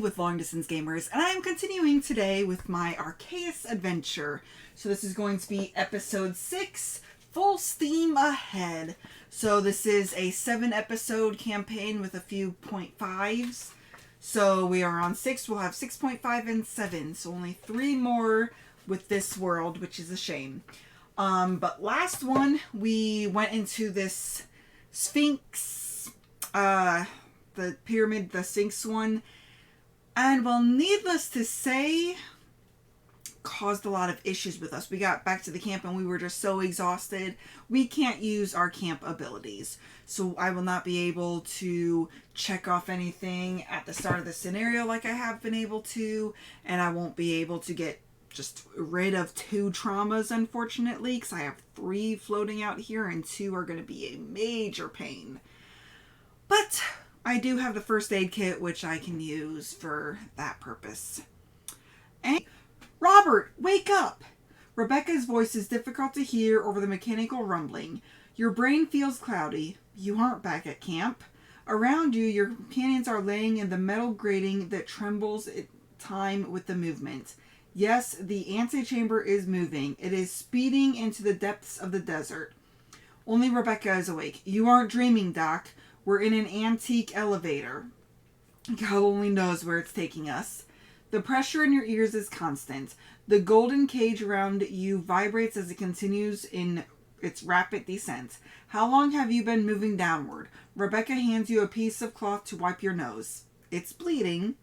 with Long Distance Gamers, and I am continuing today with my Arkeis adventure. So this is going to be episode 6, full steam ahead. So this is a 7-episode campaign with a few 0.5s. So we are on 6, we'll have 6.5 and 7, so only 3 more with this world, which is a shame. But last one, we went into this Sphinx, the pyramid, the Sphinx one, and well, needless to say, caused a lot of issues with us. We got back to the camp and we were just so exhausted. We can't use our camp abilities. So I will not be able to check off anything at the start of the scenario like I have been able to, and I won't be able to get just rid of 2 traumas, unfortunately, because I have 3 floating out here and 2 are going to be a major pain. But I do have the first aid kit, which I can use for that purpose. And Robert, wake up! Rebecca's voice is difficult to hear over the mechanical rumbling. Your brain feels cloudy. You aren't back at camp. Around you, your companions are laying in the metal grating that trembles in time with the movement. Yes, the antechamber is moving. It is speeding into the depths of the desert. Only Rebecca is awake. You aren't dreaming, Doc. We're in an antique elevator. God only knows where it's taking us. The pressure in your ears is constant. The golden cage around you vibrates as it continues in its rapid descent. How long have you been moving downward? Rebecca hands you a piece of cloth to wipe your nose. It's bleeding.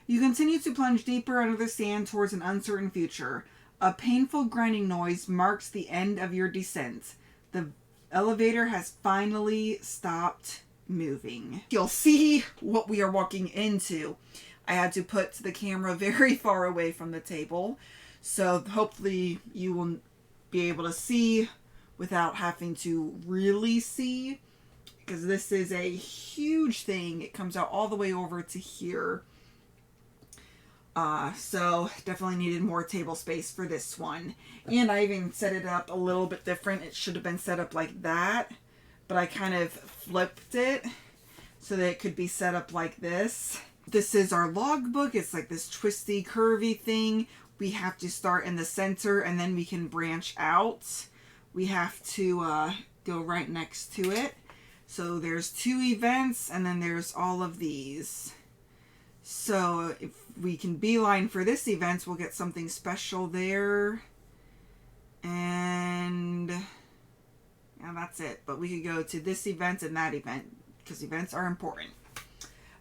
You continue to plunge deeper under the sand towards an uncertain future. A painful grinding noise marks the end of your descent. The elevator has finally stopped moving. You'll see what we are walking into. I had to put the camera very far away from the table, so hopefully you will be able to see without having to really see, because this is a huge thing. It comes out all the way over to here. So definitely needed more table space for this one. And I even set it up a little bit different. It should have been set up like that, but I kind of flipped it so that it could be set up like this. This is our logbook. It's like this twisty, curvy thing. We have to start in the center and then we can branch out. We have to go right next to it. So there's 2 events and then there's all of these. So if we can beeline for this event, we'll get something special there. And yeah, that's it. But we could go to this event and that event because events are important.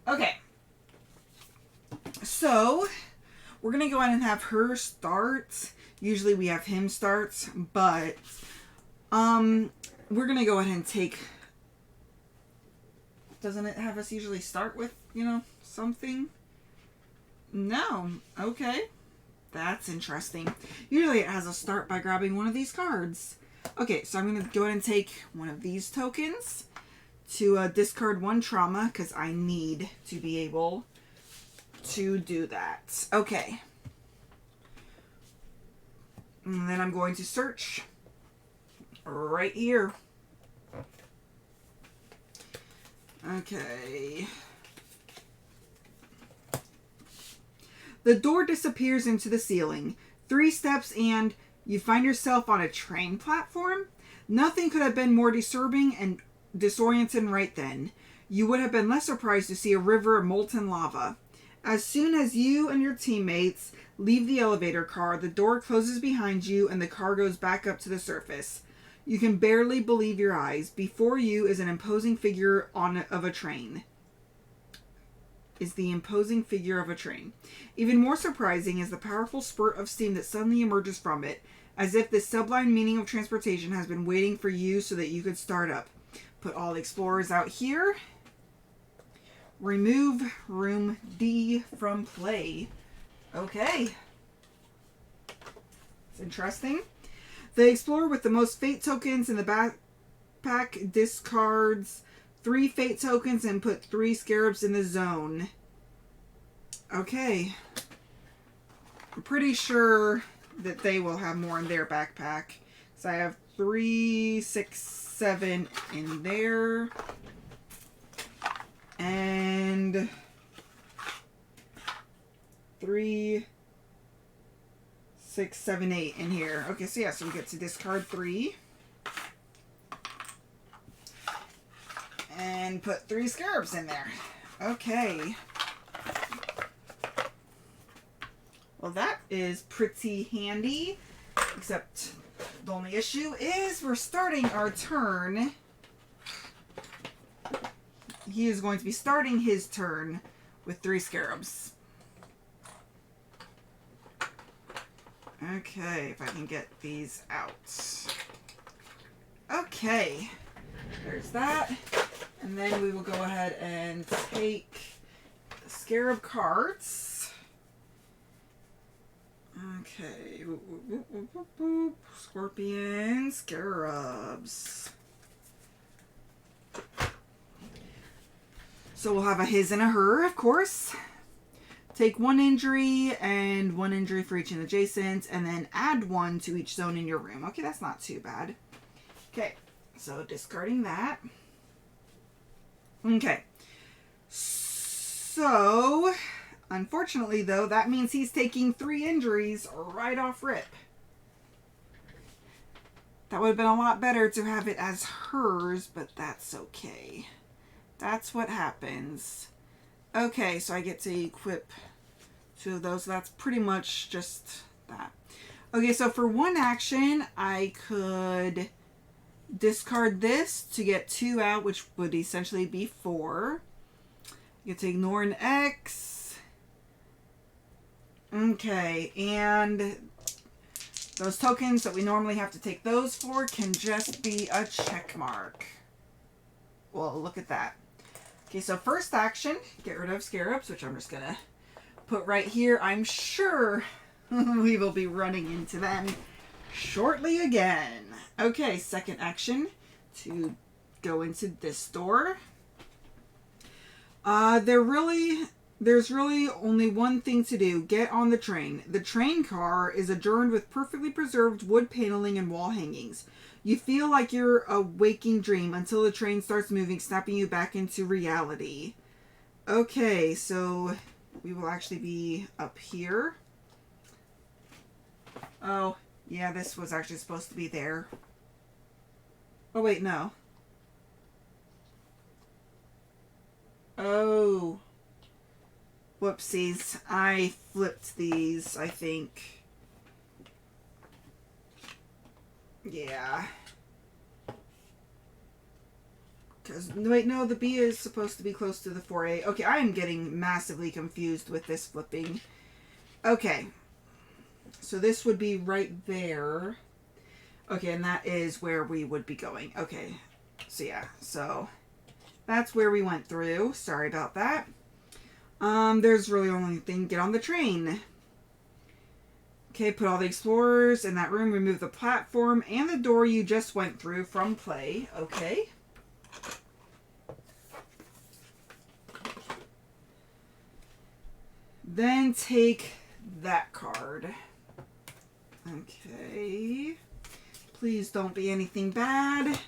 Okay. So we're going to go ahead and have her start. Usually we have him start, but we're going to go ahead and take... Doesn't it have us usually start with, something? No. Okay. That's interesting. Usually it has us start by grabbing one of these cards. Okay, so I'm going to go ahead and take one of these tokens to discard 1 trauma, because I need to be able to do that. Okay. And then I'm going to search right here. Okay. The door disappears into the ceiling. 3 steps and you find yourself on a train platform. Nothing could have been more disturbing and disorienting right then. You would have been less surprised to see a river of molten lava. As soon as you and your teammates leave the elevator car, the door closes behind you and the car goes back up to the surface. You can barely believe your eyes. Before you is an imposing figure of a train. Even more surprising is the powerful spurt of steam that suddenly emerges from it, as if the sublime meaning of transportation has been waiting for you so that you could start up. Put all the explorers out here. Remove room D from play. Okay. It's interesting. The explorer with the most fate tokens in the backpack discards 3 fate tokens and put 3 scarabs in the zone. Okay. I'm pretty sure that they will have more in their backpack. So I have 3, 6, 7 in there. And 3, 6, 7, 8 in here. Okay, so yeah, so we get to discard 3. And put 3 scarabs in there. Okay. Well, that is pretty handy. Except the only issue is we're starting our turn. He is going to be starting his turn with 3 scarabs. Okay, if I can get these out. Okay, there's that. And then we will go ahead and take the scarab cards. Okay, Scorpion, scarabs. So we'll have a his and a her, of course. Take 1 injury and 1 injury for each adjacent, and then add 1 to each zone in your room. Okay, that's not too bad. Okay, so discarding that. Okay, so unfortunately though, that means he's taking 3 injuries right off rip. That would have been a lot better to have it as hers, but that's okay. That's what happens. Okay, so I get to equip 2 of those. So that's pretty much just that. Okay, so for 1 action, I could discard this to get 2 out, which would essentially be 4. You get to ignore an X. Okay, and those tokens that we normally have to take those for can just be a check mark. Well, look at that. Okay, so first action, get rid of scarabs, which I'm just going to put right here. I'm sure we will be running into them shortly again. Okay, second action, to go into this door. There's really only one thing to do. Get on the train. The train car is adorned with perfectly preserved wood paneling and wall hangings. You feel like you're a waking dream until the train starts moving, snapping you back into reality. Okay, so we will actually be up here. Oh, yeah, this was actually supposed to be there. Oh, wait, no. Oh. Whoopsies. I flipped these, I think. Yeah. Because, wait, no, the B is supposed to be close to the 4A. Okay, I am getting massively confused with this flipping. Okay. So this would be right there. Okay, and that is where we would be going. Okay. So, yeah. So, that's where we went through. Sorry about that. There's really only thing. Get on the train. Okay, put all the explorers in that room. Remove the platform and the door you just went through from play. Okay. Then take that card. Okay. Please don't be anything bad.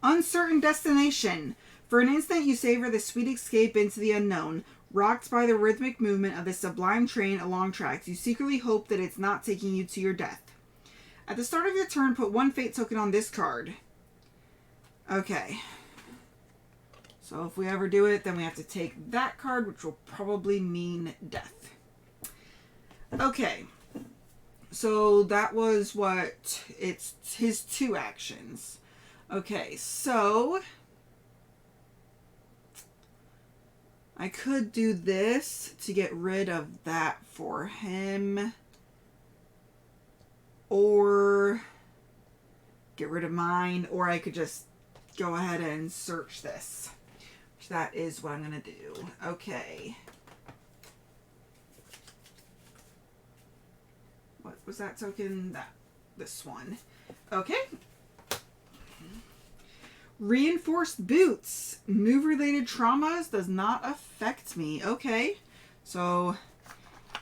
Uncertain destination. For an instant, you savor the sweet escape into the unknown. Rocked by the rhythmic movement of the sublime train along tracks, you secretly hope that it's not taking you to your death. At the start of your turn, put 1 fate token on this card. Okay. So if we ever do it, then we have to take that card, which will probably mean death. Okay. So that was what? It's his 2 actions. Okay, so I could do this to get rid of that for him. Or get rid of mine. Or I could just go ahead and search this. Which that is what I'm going to do. Okay. What was that token? This one. Okay. Reinforced boots. Move-related traumas does not affect me. Okay. So,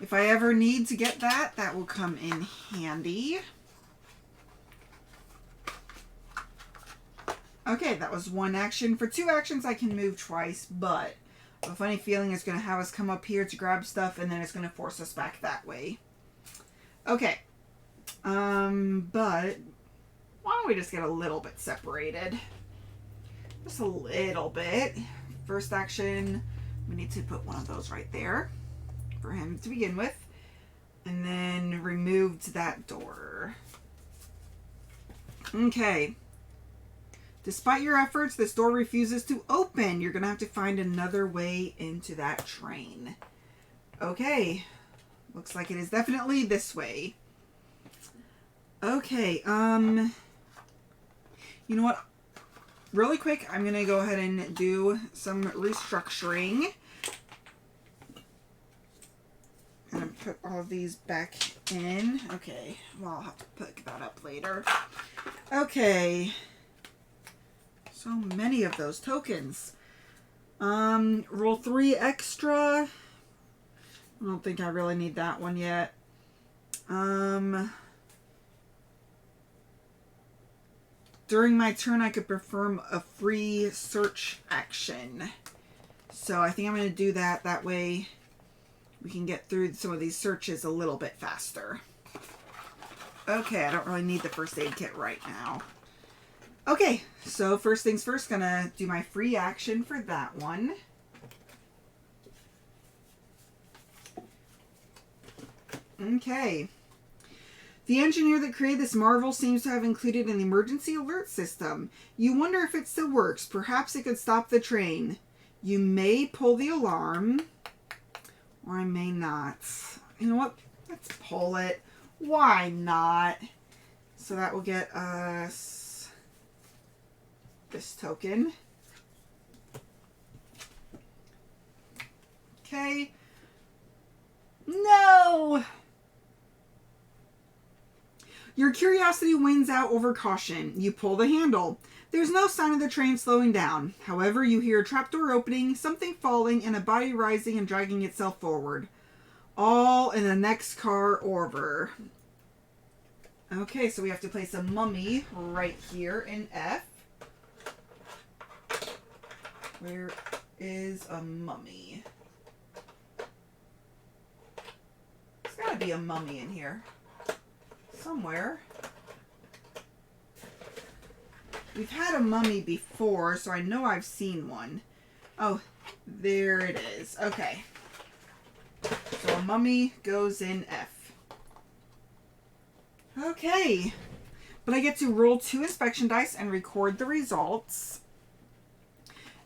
if I ever need to get that, that will come in handy. Okay, that was 1 action. For 2 actions, I can move twice, but I have a funny feeling it's going to have us come up here to grab stuff, and then it's going to force us back that way. Okay. But why don't we just get a little bit separated? Just a little bit. First action, we need to put one of those right there for him to begin with. And then removed that door. Okay. Despite your efforts, this door refuses to open. You're going to have to find another way into that train. Okay. Looks like it is definitely this way. Okay, you know what? Really quick, I'm going to go ahead and do some restructuring. I'm going to put all of these back in. Okay, well, I'll have to pick that up later. Okay. So many of those tokens. Roll 3 extra. I don't think I really need that one yet. During my turn, I could perform a free search action. So I think I'm going to do that. That way we can get through some of these searches a little bit faster. Okay, I don't really need the first aid kit right now. Okay, so first things first, gonna do my free action for that one. Okay. The engineer that created this marvel seems to have included an emergency alert system. You wonder if it still works. Perhaps it could stop the train. You may pull the alarm, or I may not. You know what? Let's pull it. Why not? So that will get us this token. Okay. No! Your curiosity wins out over caution. You pull the handle. There's no sign of the train slowing down. However, you hear a trapdoor opening, something falling, and a body rising and dragging itself forward. All in the next car over. Okay, so we have to place a mummy right here in F. Where is a mummy? There's gotta be a mummy in here. Somewhere. We've had a mummy before, so I know I've seen one. Oh, there it is. Okay. So a mummy goes in F. Okay. But I get to roll 2 inspection dice and record the results.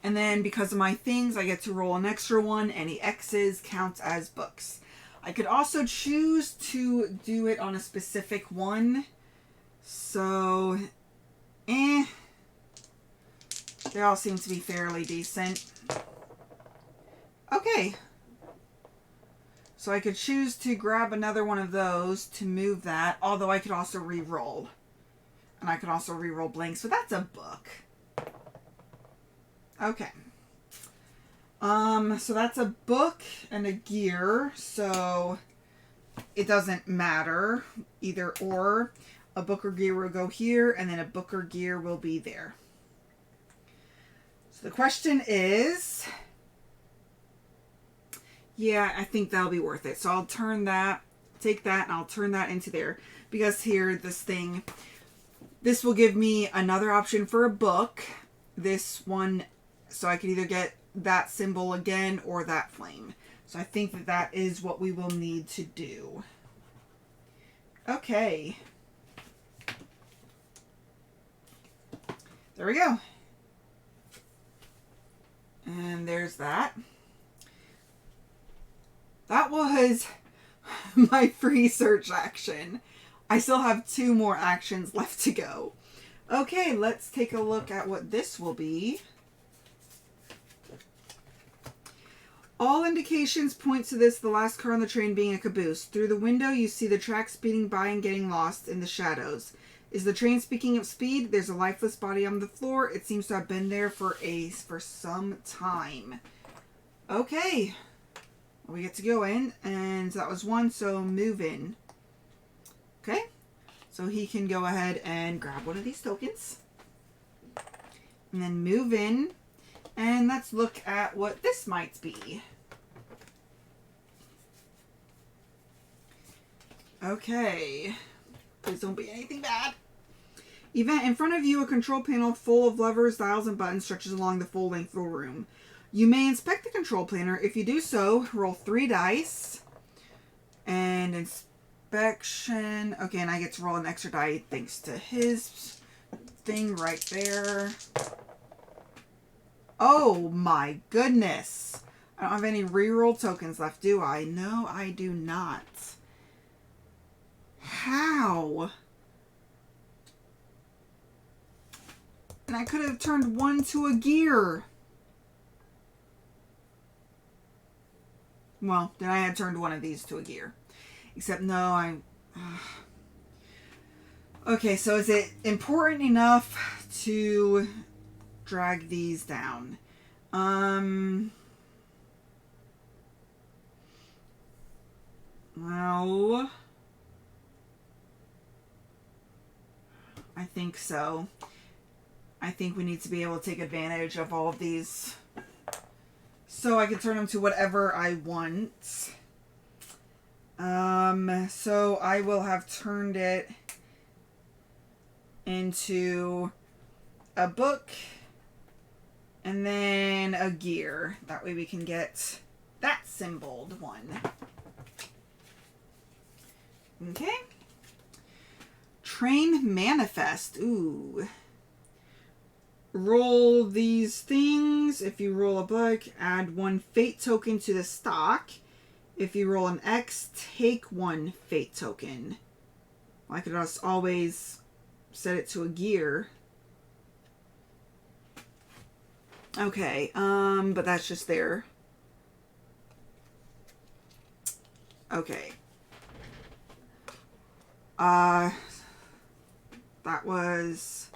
And then because of my things, I get to roll an extra one. Any X's count as books. I could also choose to do it on a specific one. So, they all seem to be fairly decent. Okay. So I could choose to grab another one of those to move that, although I could also re-roll. And I could also re-roll blanks, so that's a book. Okay. So that's a book and a gear, so it doesn't matter either or. A book or gear will go here, and then a book or gear will be there. So the question is, yeah, I think that'll be worth it. So I'll turn that, take that, and I'll turn that into there. Because here, this will give me another option for a book. This one, so I could either get that symbol again or that flame. So I think that that is what we will need to do. Okay. There we go. And there's that. That was my free search action. I still have 2 more actions left to go. Okay, let's take a look at what this will be. All indications point to this, the last car on the train, being a caboose. Through the window, you see the track speeding by and getting lost in the shadows. Is the train speaking of speed? There's a lifeless body on the floor. It seems to have been there for some time. Okay. Well, we get to go in, and that was 1, so move in. Okay. So he can go ahead and grab one of these tokens. And then move in. And let's look at what this might be. Okay. Please don't be anything bad. Event. In front of you, a control panel full of levers, dials, and buttons stretches along the full length of the room. You may inspect the control panel. If you do so, roll 3 dice. And inspection. Okay, and I get to roll an extra die thanks to his thing right there. Oh my goodness. I don't have any reroll tokens left, do I? No, I do not. How? And I could have turned 1 to a gear. Well, then I had turned 1 of these to a gear. Except, no, Okay, so is it important enough to drag these down? Well, I think so. I think we need to be able to take advantage of all of these so I can turn them to whatever I want. So I will have turned it into a book and then a gear. That way we can get that symboled one. Okay. Train manifest. Ooh. Roll these things. If you roll a black, add 1 fate token to the stock. If you roll an X, take 1 fate token. I could just always set it to a gear. Okay, but that's just there. Okay. That was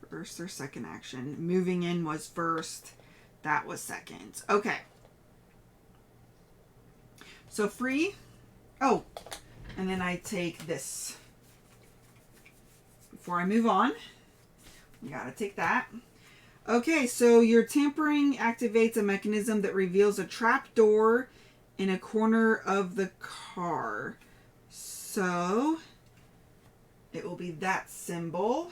first or second action. Moving in was first. That was second. Okay. So free. Oh, and then I take this. Before I move on, you gotta take that. Okay, so your tampering activates a mechanism that reveals a trap door in a corner of the car. So it will be that symbol.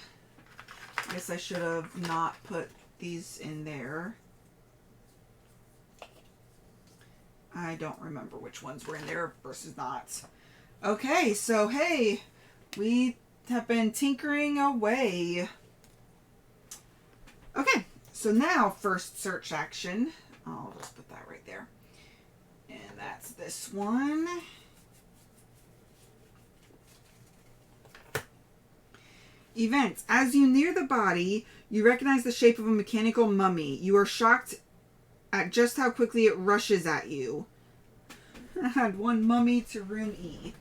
I guess I should have not put these in there. I don't remember which ones were in there versus not. Okay, so hey, we have been tinkering away. Okay, so now first search action. I'll just put that right there. And that's this one. Events. As you near the body, you recognize the shape of a mechanical mummy. You are shocked at just how quickly it rushes at you. Add 1 mummy to room E.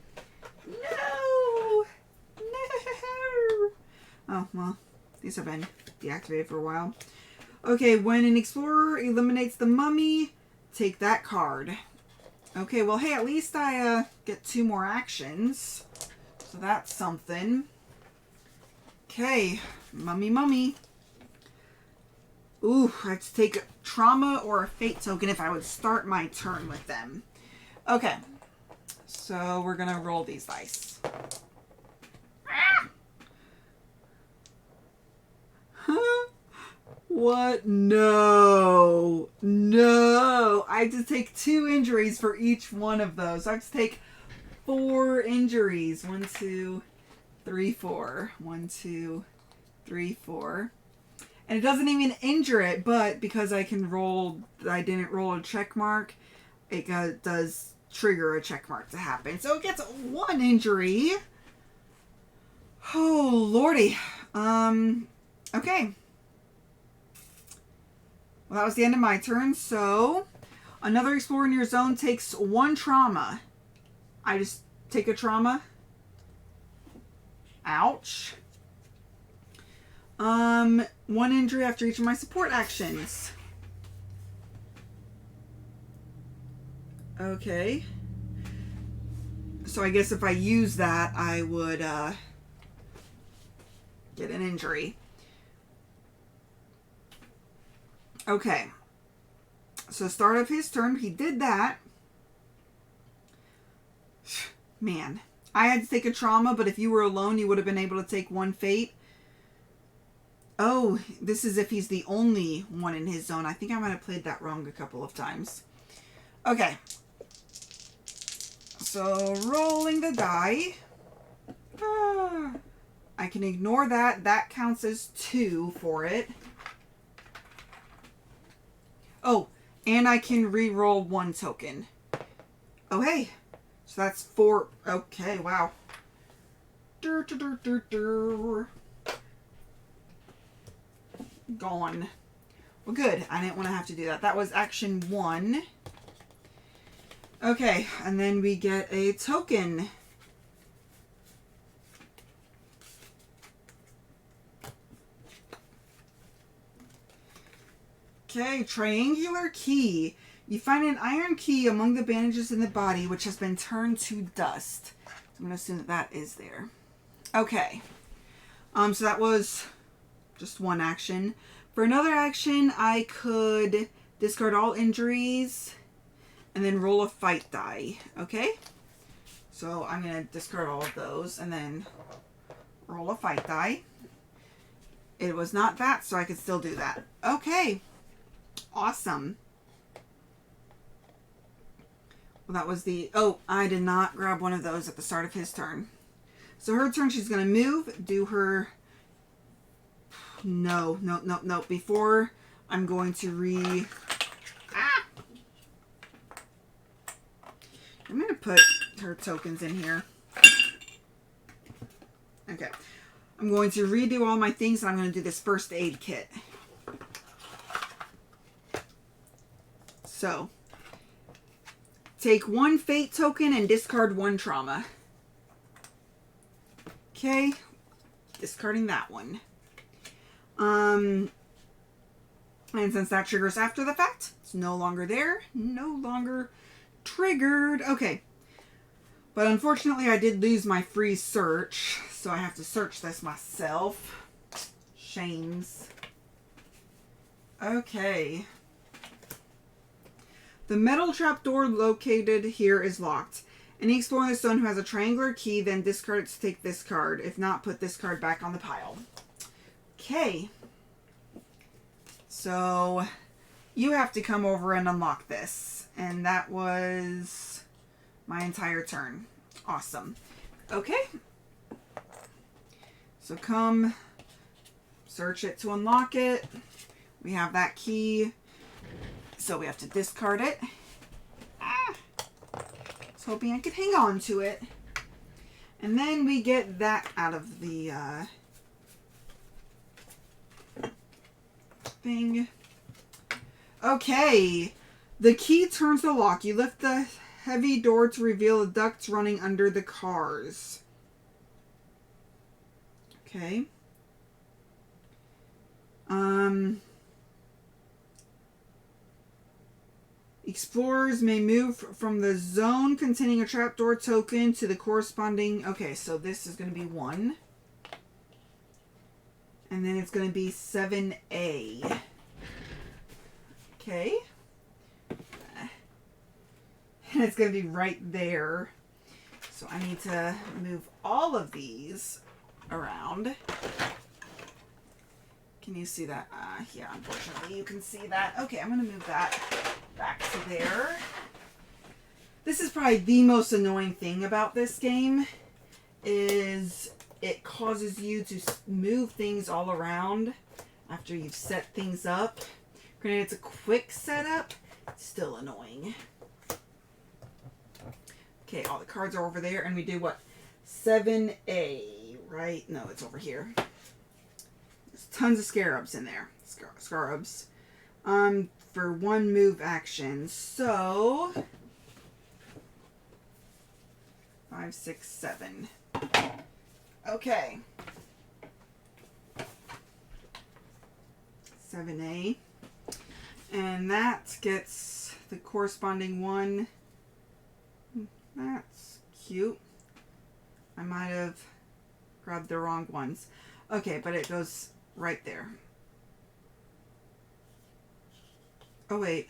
No! No! Oh, well, these have been deactivated for a while. Okay, when an explorer eliminates the mummy, take that card. Okay, well, hey, at least I get 2 more actions. So that's something. Okay, mummy. Ooh, I have to take a trauma or a fate token if I would start my turn with them. Okay, so we're going to roll these dice. Ah! Huh? What? No. No. I have to take 2 injuries for each one of those. I have to take 4 injuries. 1, 2, 3, 4. 1, 2, 3, 4. And it doesn't even injure it, but because I didn't roll a check mark, it does trigger a check mark to happen. So it gets 1 injury. Oh, lordy. Okay. Well, that was the end of my turn. So another explorer in your zone takes 1 trauma. I just take a trauma. Ouch. 1 injury after each of my support actions. Okay. So I guess if I use that, I would get an injury. Okay. So start of his turn, he did that. Man. I had to take a trauma, but if you were alone, you would have been able to take one fate. Oh, this is if he's the only one in his zone. I think I might have played that wrong a couple of times. Okay. So, rolling the die. I can ignore that. That counts as 2 for it. Oh, and I can re-roll 1 token. Oh, hey. So that's 4. Okay, wow. Gone. Well, good. I didn't want to have to do that. That was action 1. Okay, and then we get a token. Okay, triangular key. You find an iron key among the bandages in the body, which has been turned to dust. So I'm going to assume that is there. Okay. So that was just one action. For another action, I could discard all injuries and then roll a fight die. Okay? So I'm going to discard all of those and then roll a fight die. It was not that, so I could still do that. Okay. Awesome. Well, that was the... Oh, I did not grab one of those at the start of his turn. So her turn, she's going to move, do her... No. Before I'm going to I'm going to put her tokens in here. Okay. I'm going to redo all my things, and I'm going to do this first aid kit. So, take 1 fate token and discard 1 trauma. Okay. Discarding that one. And since that triggers after the fact, it's no longer there. No longer triggered. Okay. But unfortunately, I did lose my free search, so I have to search this myself. Shames. Okay. The metal trapdoor located here is locked. Any explorer in the zone who has a triangular key, then discard it to take this card. If not, put this card back on the pile. Okay. So, you have to come over and unlock this. And that was my entire turn. Awesome. Okay. So come, search it to unlock it. We have that key. So we have to discard it. I was hoping I could hang on to it. And then we get that out of the thing. Okay. The key turns the lock. You lift the heavy door to reveal the ducts running under the cars. Okay. Explorers may move from the zone containing a trapdoor token to the corresponding... Okay, so this is going to be 1. And then it's going to be 7A. Okay. And it's going to be right there. So I need to move all of these around. Can you see that? Yeah, unfortunately you can see that. Okay, I'm going to move that back to there. This is probably the most annoying thing about this game, is it causes you to move things all around after you've set things up. Granted, it's a quick setup. It's still annoying. Okay, all the cards are over there, and we did what? 7A, right? No, it's over here. There's tons of scarabs in there. Scarabs. For 1 move action. So 5, 6, 7. Okay. 7A. And that gets the corresponding one. That's cute. I might have grabbed the wrong ones. Okay, but it goes right there. Oh, wait.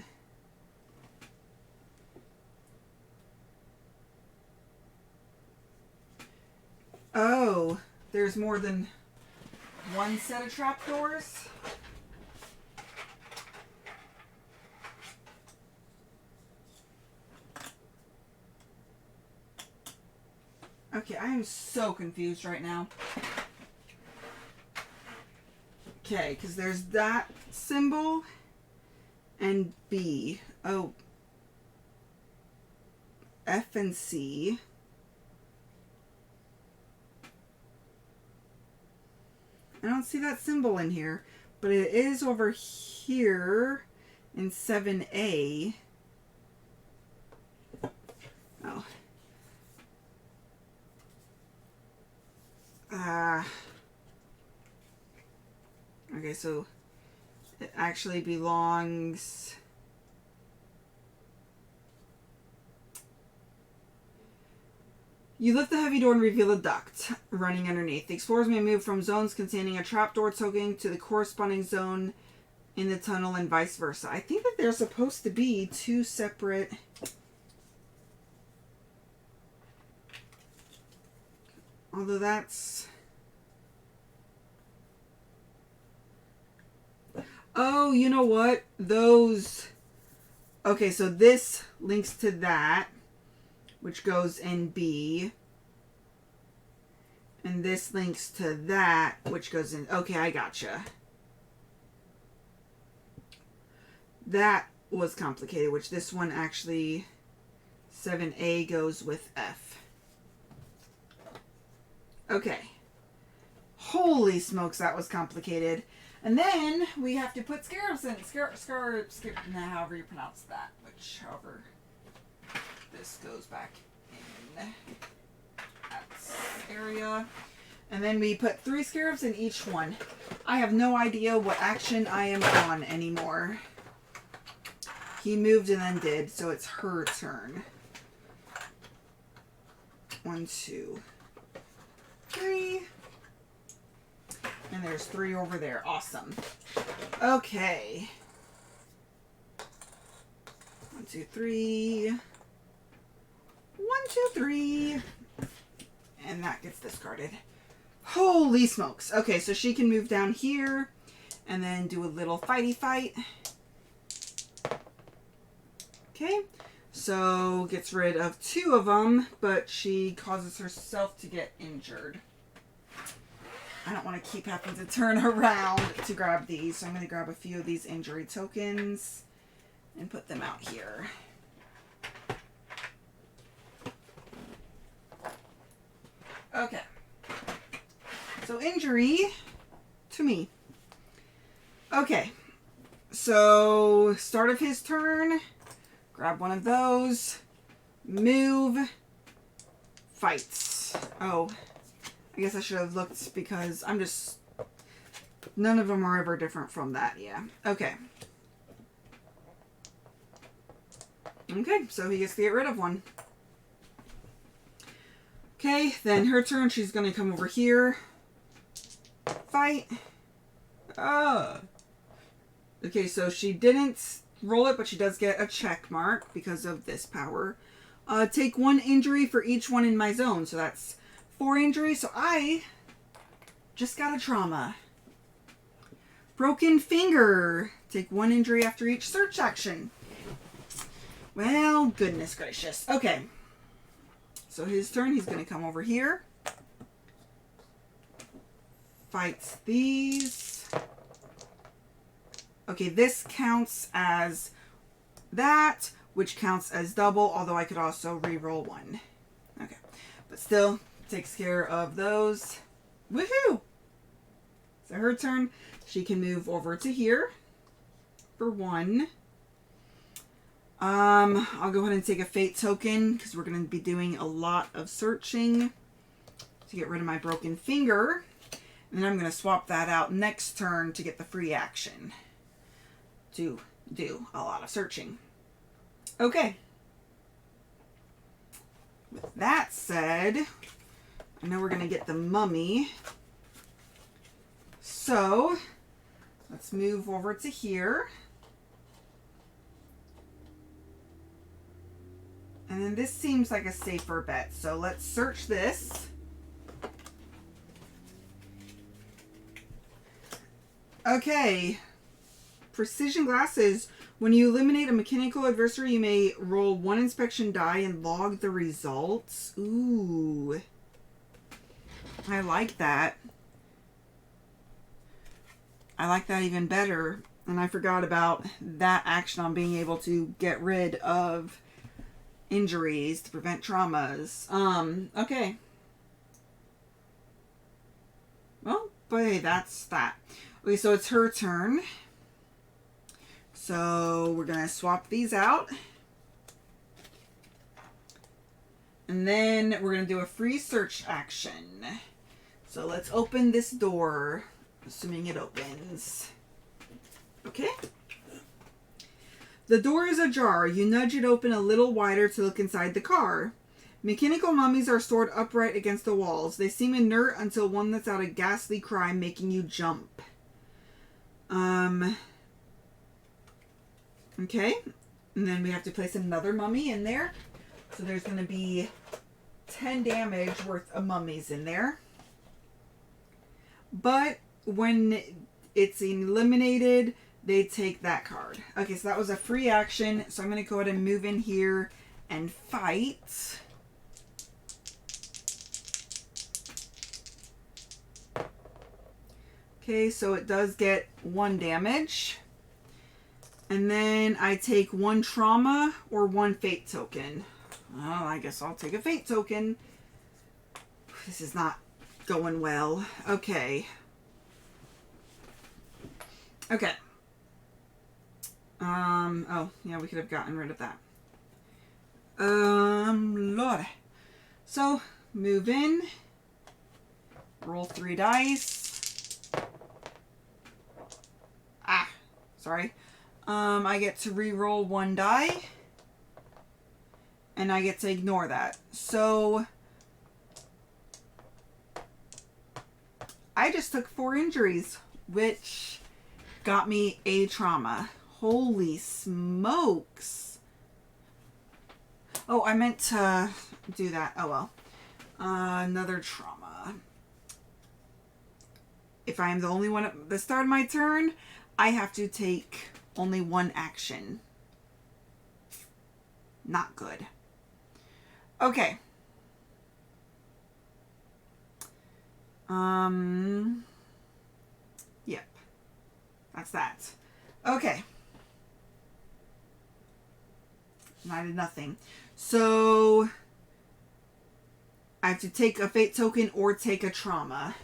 Oh, there's more than one set of trapdoors? Okay, I am so confused right now. Okay, because there's that symbol and B. Oh. F and C. I don't see that symbol in here, but it is over here in 7A. Oh. Okay, so it actually belongs... You lift the heavy door and reveal a duct running underneath. The explorers may move from zones containing a trapdoor token to the corresponding zone in the tunnel and vice versa. I think that they're supposed to be two separate... Although that's... Oh, you know what? Those... Okay, so this links to that, which goes in B. And this links to that, which goes in... Okay, I gotcha. That was complicated, which this one actually... 7A goes with F. Okay. Holy smokes, that was complicated. And then we have to put scarabs in. However you pronounce that. However this goes back in that area. And then we put 3 scarabs in each one. I have no idea what action I am on anymore. He moved and then did, so it's her turn. 1, 2, 3. And there's 3 over there. Awesome. Okay. 1, 2, 3. 1, 2, 3. And that gets discarded. Holy smokes. Okay, so she can move down here and then do a little fighty fight. Okay. So gets rid of 2 of them, but she causes herself to get injured. I don't want to keep having to turn around to grab these, so I'm going to grab a few of these injury tokens and put them out here. Okay. So injury to me. Okay. So start of his turn. Grab one of those. Move. Fights. Oh. I guess I should have looked because I'm just... None of them are ever different from that, yeah. Okay. Okay, so he gets to get rid of one. Okay, then her turn. She's going to come over here. Fight. Okay, so she didn't roll it, but she does get a check mark because of this power. Take 1 injury for each one in my zone, so that's 4 injuries, so I just got a trauma. Broken finger. Take 1 injury after each search action. Well, goodness gracious. Okay. So his turn, he's going to come over here. Fights these. Okay, this counts as that, which counts as double, although I could also re-roll 1. Okay. But still... Takes care of those. Woohoo! So her turn. She can move over to here for 1. I'll go ahead and take a fate token because we're going to be doing a lot of searching to get rid of my broken finger. And then I'm going to swap that out next turn to get the free action to do a lot of searching. Okay. With that said... I know we're going to get the mummy. So, let's move over to here. And then this seems like a safer bet. So let's search this. Okay. Precision glasses. When you eliminate a mechanical adversary, you may roll 1 inspection die and log the results. Ooh. I like that. I like that even better. And I forgot about that action on being able to get rid of injuries to prevent traumas. Okay. Well, but hey, that's that. Okay, so it's her turn. So we're going to swap these out. And then we're going to do a free search action. So let's open this door, assuming it opens. Okay. The door is ajar. You nudge it open a little wider to look inside the car. Mechanical mummies are stored upright against the walls. They seem inert until one lets out a ghastly cry, making you jump. Okay. And then we have to place another mummy in there. So there's going to be 10 damage worth of mummies in there. But when it's eliminated, they take that card. Okay, so that was a free action. So I'm going to go ahead and move in here and fight. Okay, so it does get 1 damage. And then I take 1 trauma or 1 fate token. Well, I guess I'll take a fate token. This is not going well. Okay. Okay. Oh, yeah, we could have gotten rid of that. Lord. So, move in. Roll 3 dice. Ah, sorry. I get to re-roll 1 die. And I get to ignore that. So, I just took 4 injuries, which got me a trauma. Holy smokes. Oh, I meant to do that. Oh, well. Another trauma. If I am the only one at the start of my turn, I have to take only 1 action. Not good. Okay. Yep. That's that. Okay. And I did nothing. So I have to take a fate token or take a trauma.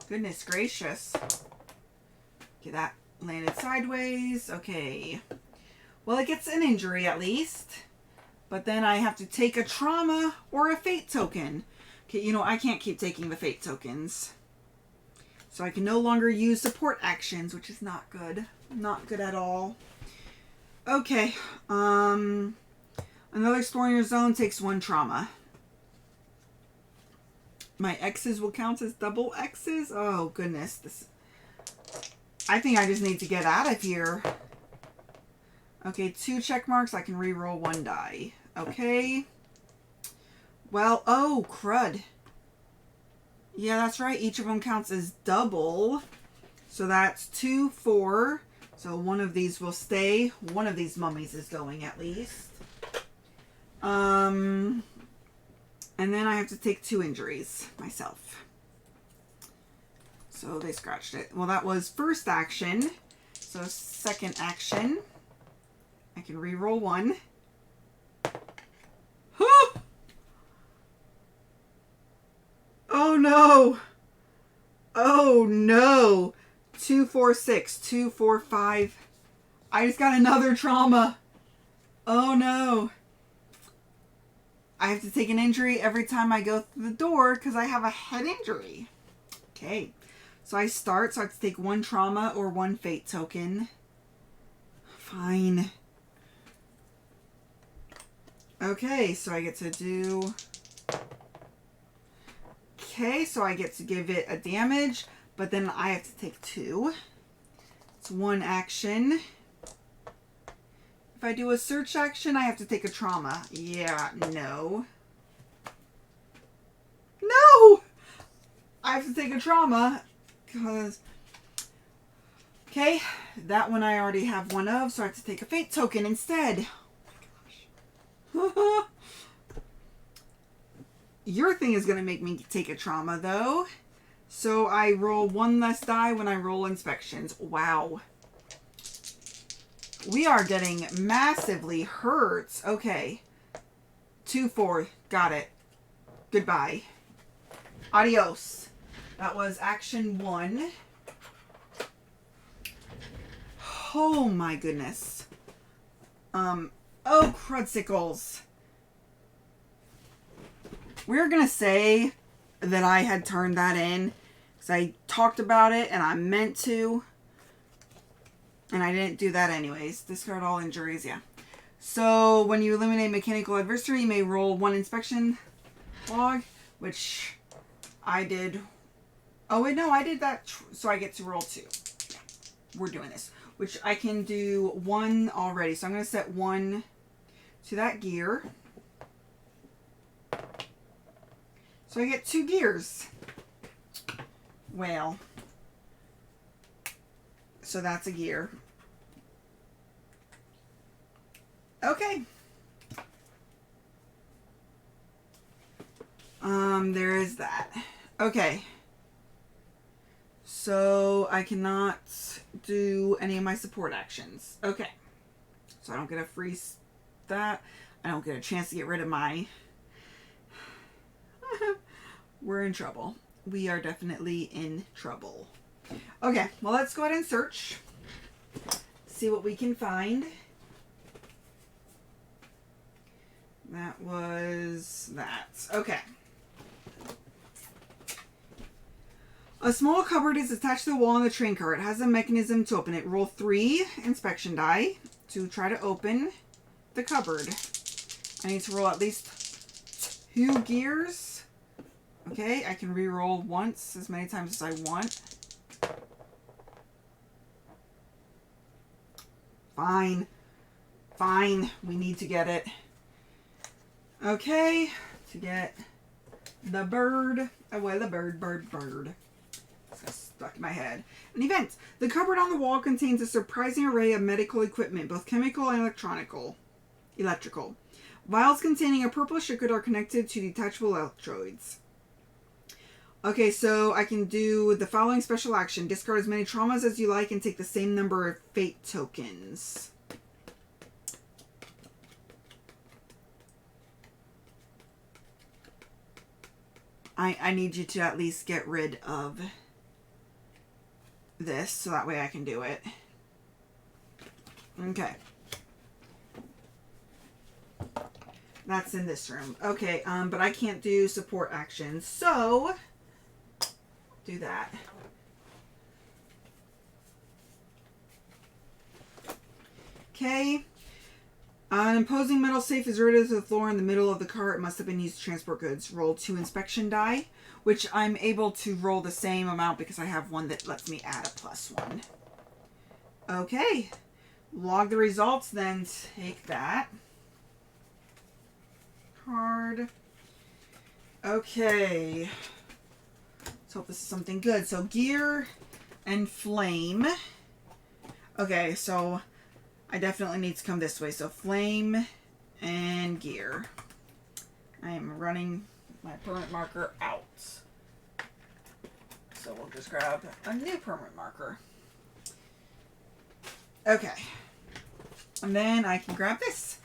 Goodness gracious. Okay, that landed sideways. Okay. Well, it gets an injury at least. But then I have to take a trauma or a fate token. Okay, you know, I can't keep taking the fate tokens. So I can no longer use support actions, which is not good. Not good at all. Okay. Another explorer in your zone takes 1 trauma. My X's will count as double X's? Oh, goodness. I think I just need to get out of here. Okay, 2 check marks. I can re-roll 1 die. Okay. Well, oh, crud. Yeah, that's right. Each of them counts as double. So that's 2, 4. So one of these will stay. One of these mummies is going at least. And then I have to take 2 injuries myself. So they scratched it. Well, that was first action. So second action. I can re-roll 1. Oh no! Oh no! 2, 4, 6. 2, 4, 5. I just got another trauma. Oh no! I have to take an injury every time I go through the door because I have a head injury. Okay. So I start, so I have to take 1 trauma or 1 fate token. Fine. Okay, so I get to do... Okay, so I get to give it a damage, but then I have to take 2. It's 1 action. If If I do a search action, I have to take a trauma. Yeah, no. No! I have to take a trauma because... Okay, that one I already have one of, so I have to take a fate token instead. Oh my gosh. Your thing is going to make me take a trauma, though. So I roll one less die when I roll inspections. Wow. We are getting massively hurt. Okay. 2-4. Got it. Goodbye. Adios. That was action 1. Oh my goodness. Oh crudsickles. We're gonna say that I had turned that in because I talked about it and I meant to. And I didn't do that anyways. Discard all injuries, yeah. So when you eliminate mechanical adversary, you may roll 1 inspection log, which I did. Oh wait, no, I did that. So I get to roll 2. Yeah, we're doing this, which I can do 1 already. So I'm going to set 1 to that gear. So I get 2 gears. Well, so that's a gear. Okay. There is that. Okay. So I cannot do any of my support actions. Okay. So I don't get a free that. I don't get a chance to get rid of my... We're in trouble. We are definitely in trouble. Okay, well, let's go ahead and search. See what we can find. That was that. Okay. A small cupboard is attached to the wall in the train car. It has a mechanism to open it. Roll 3 inspection die to try to open the cupboard. I need to roll at least 2 gears. Okay, I can re-roll once as many times as I want. Fine. Fine. We need to get it. Okay. To get the bird. Oh, well, the bird. It's stuck in my head. An event. The cupboard on the wall contains a surprising array of medical equipment, both chemical and electrical. Vials containing a purplish liquid are connected to detachable electrodes. Okay, so I can do the following special action. Discard as many traumas as you like and take the same number of fate tokens. I need you to at least get rid of this so that way I can do it. Okay. That's in this room. Okay, but I can't do support actions, so do that. Okay. An imposing metal safe is rooted to the floor in the middle of the car. It must have been used to transport goods. Roll 2 inspection die, which I'm able to roll the same amount because I have one that lets me add a +1. Okay. Log the results, then take that card. Okay. Let's hope this is something good. So gear and flame. Okay, so I definitely need to come this way. So flame and gear. I am running my permanent marker out. So we'll just grab a new permanent marker. Okay. And then I can grab this.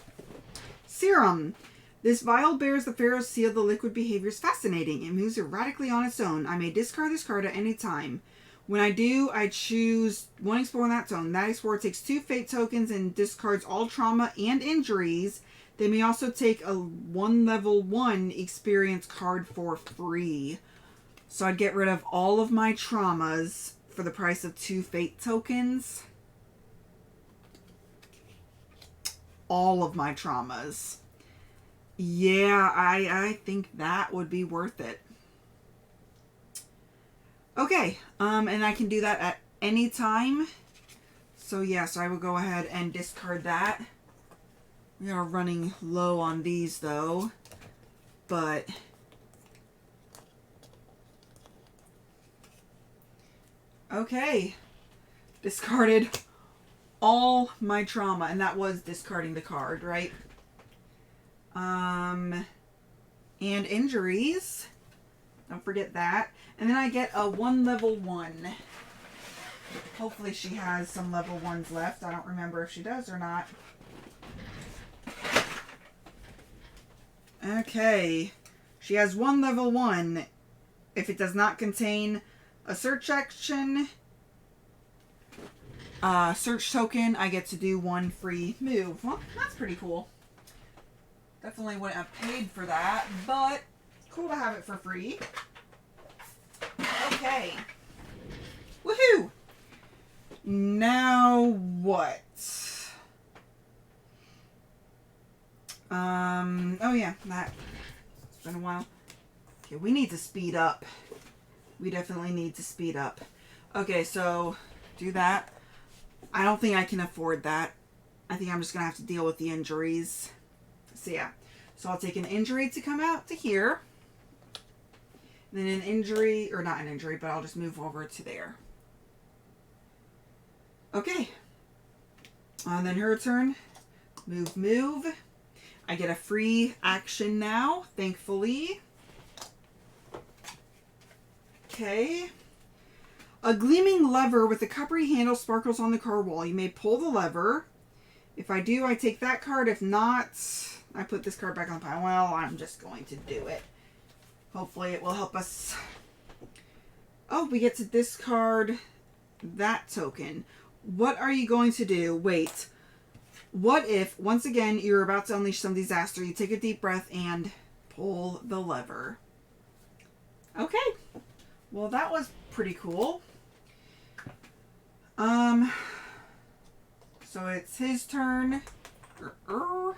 Serum. This vial bears the Pharaoh's seal. The liquid behavior is fascinating. It moves erratically on its own. I may discard this card at any time. When I do, I choose one Explorer on that zone. That Explorer takes 2 fate tokens and discards all trauma and injuries. They may also take a 1 level 1 experience card for free. So I'd get rid of all of my traumas for the price of 2 fate tokens. All of my traumas. Yeah, I think that would be worth it. Okay, and I can do that at any time. So yeah, so I will go ahead and discard that. We are running low on these though, but okay. Discarded all my trauma, and that was discarding the card, right? And injuries. Don't forget that. And then I get a 1 level 1. Hopefully she has some level 1s left. I don't remember if she does or not. Okay. She has 1 level 1. If it does not contain a search action, search token, I get to do 1 free move. Well, that's pretty cool. Definitely wouldn't have paid for that, but cool to have it for free. Okay. Woohoo! Now what? Oh yeah, that. It's been a while. Okay, we need to speed up. We definitely need to speed up. Okay, so do that. I don't think I can afford that. I think I'm just going to have to deal with the injuries. So yeah. So I'll take an injury to come out to here. Then an injury, or not an injury, but I'll just move over to there. Okay. Then her turn. Move, move. I get a free action now, thankfully. Okay. A gleaming lever with a coppery handle sparkles on the card wall. You may pull the lever. If I do, I take that card. If not, I put this card back on the pile. Well, I'm just going to do it. Hopefully it will help us. Oh, we get to discard that token. What are you going to do? Wait. What if, once again, you're about to unleash some disaster, you take a deep breath and pull the lever? Okay. Well, that was pretty cool. So it's his turn. We're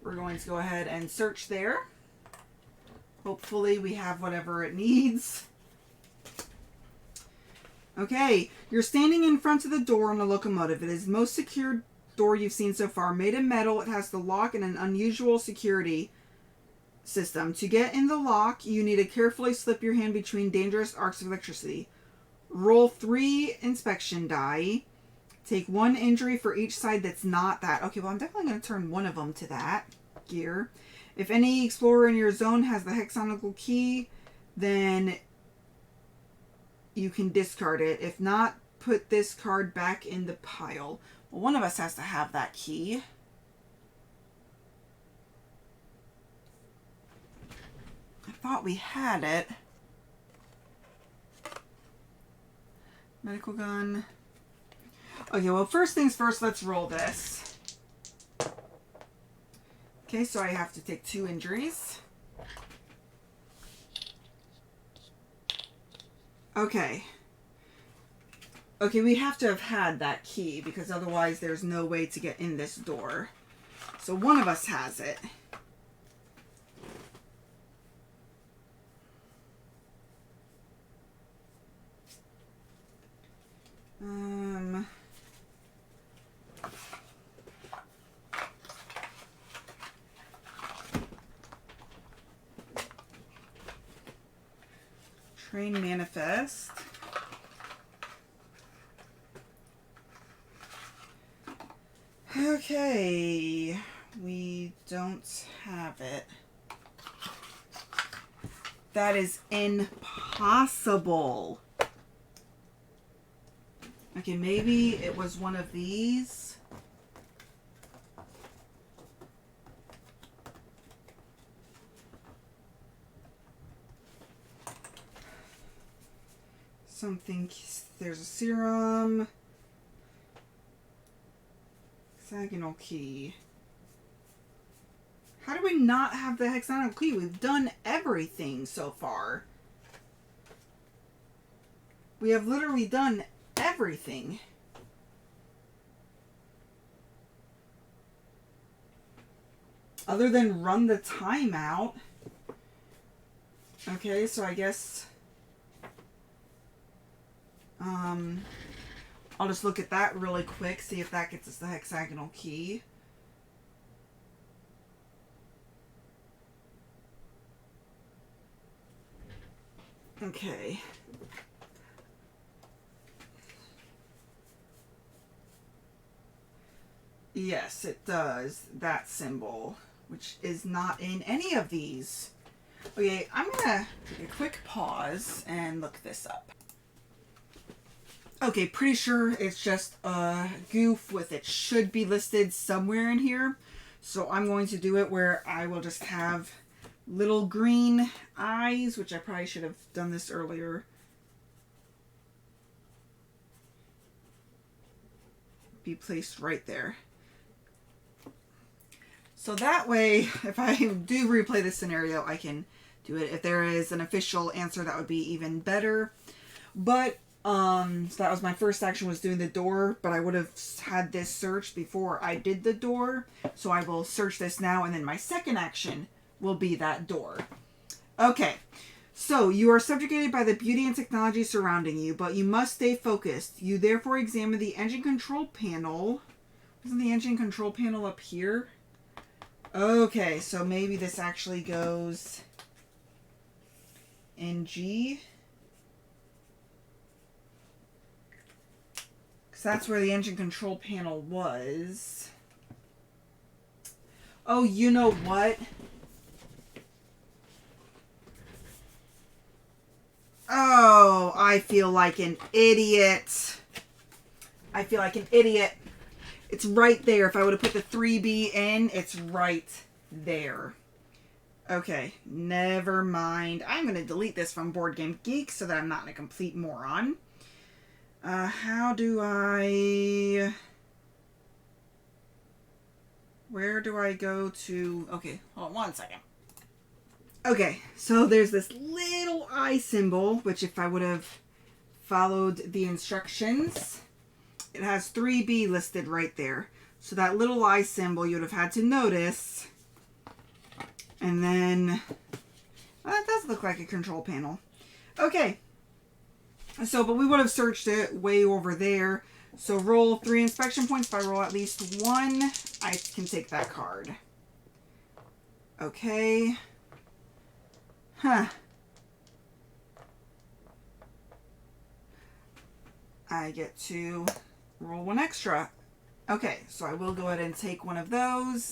going to go ahead and search there. Hopefully we have whatever it needs. Okay, you're standing in front of the door on a locomotive. It is the most secure door you've seen so far. Made of metal, it has the lock and an unusual security system. To get in the lock, you need to carefully slip your hand between dangerous arcs of electricity. Roll 3 inspection die. Take 1 injury for each side that's not that. Okay, well, I'm definitely going to turn one of them to that gear. If any explorer in your zone has the hexagonal key, then you can discard it. If not, put this card back in the pile. Well, one of us has to have that key. I thought we had it. Medical gun. Okay, well, first things first, let's roll this. Okay, so I have to take 2 injuries. Okay. Okay, we have to have had that key because otherwise there's no way to get in this door. So one of us has it. Train manifest. Okay, we don't have it. That is impossible. Okay, maybe it was one of these. Something, there's a serum. Hexagonal key. How do we not have the hexagonal key? We've done everything so far. We have literally done everything. Other than run the time out. Okay, so I guess I'll just look at that really quick, see if that gets us the hexagonal key. Okay. Yes, it does. That symbol, which is not in any of these. Okay, I'm gonna take a quick pause and look this up. Okay, pretty sure it's just a goof with it should be listed somewhere in here. So I'm going to do it where I will just have little green eyes, which I probably should have done this earlier. Be placed right there. So that way, if I do replay this scenario, I can do it. If there is an official answer, that would be even better. But, so that was my first action, was doing the door, but I would have had this searched before I did the door. So I will search this now, and then my second action will be that door. Okay. So, you are subjugated by the beauty and technology surrounding you, but you must stay focused. You therefore examine the engine control panel. Isn't the engine control panel up here? Okay, so maybe this actually goes in G. Because that's where the engine control panel was. Oh, you know what? Oh, I feel like an idiot. I feel like an idiot. It's right there. If I would have put the 3B in, it's right there. Okay, never mind. I'm going to delete this from Board Game Geek so that I'm not a complete moron. How do I... Where do I go to... Okay, hold on one second. Okay, so there's this little eye symbol, which if I would have followed the instructions... It has 3B listed right there. So that little eye symbol you would have had to notice. And then... Well, that does look like a control panel. Okay. So, but we would have searched it way over there. So roll 3 inspection points. If I roll at least 1, I can take that card. Okay. Huh. I get to... roll 1 extra. Okay, so I will go ahead and take one of those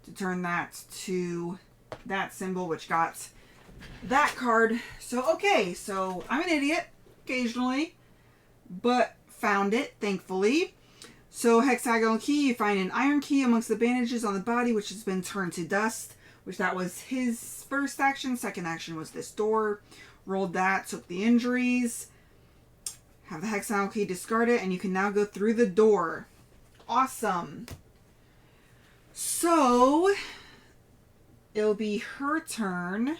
to turn that to that symbol, which got that card. So, okay, so I'm an idiot occasionally, but found it, thankfully. So, hexagonal key, you find an iron key amongst the bandages on the body, which has been turned to dust, which that was his first action. Second action was this door. Rolled that, took the injuries. Have the hexagonal key, discard it, and you can now go through the door. Awesome. So, it'll be her turn.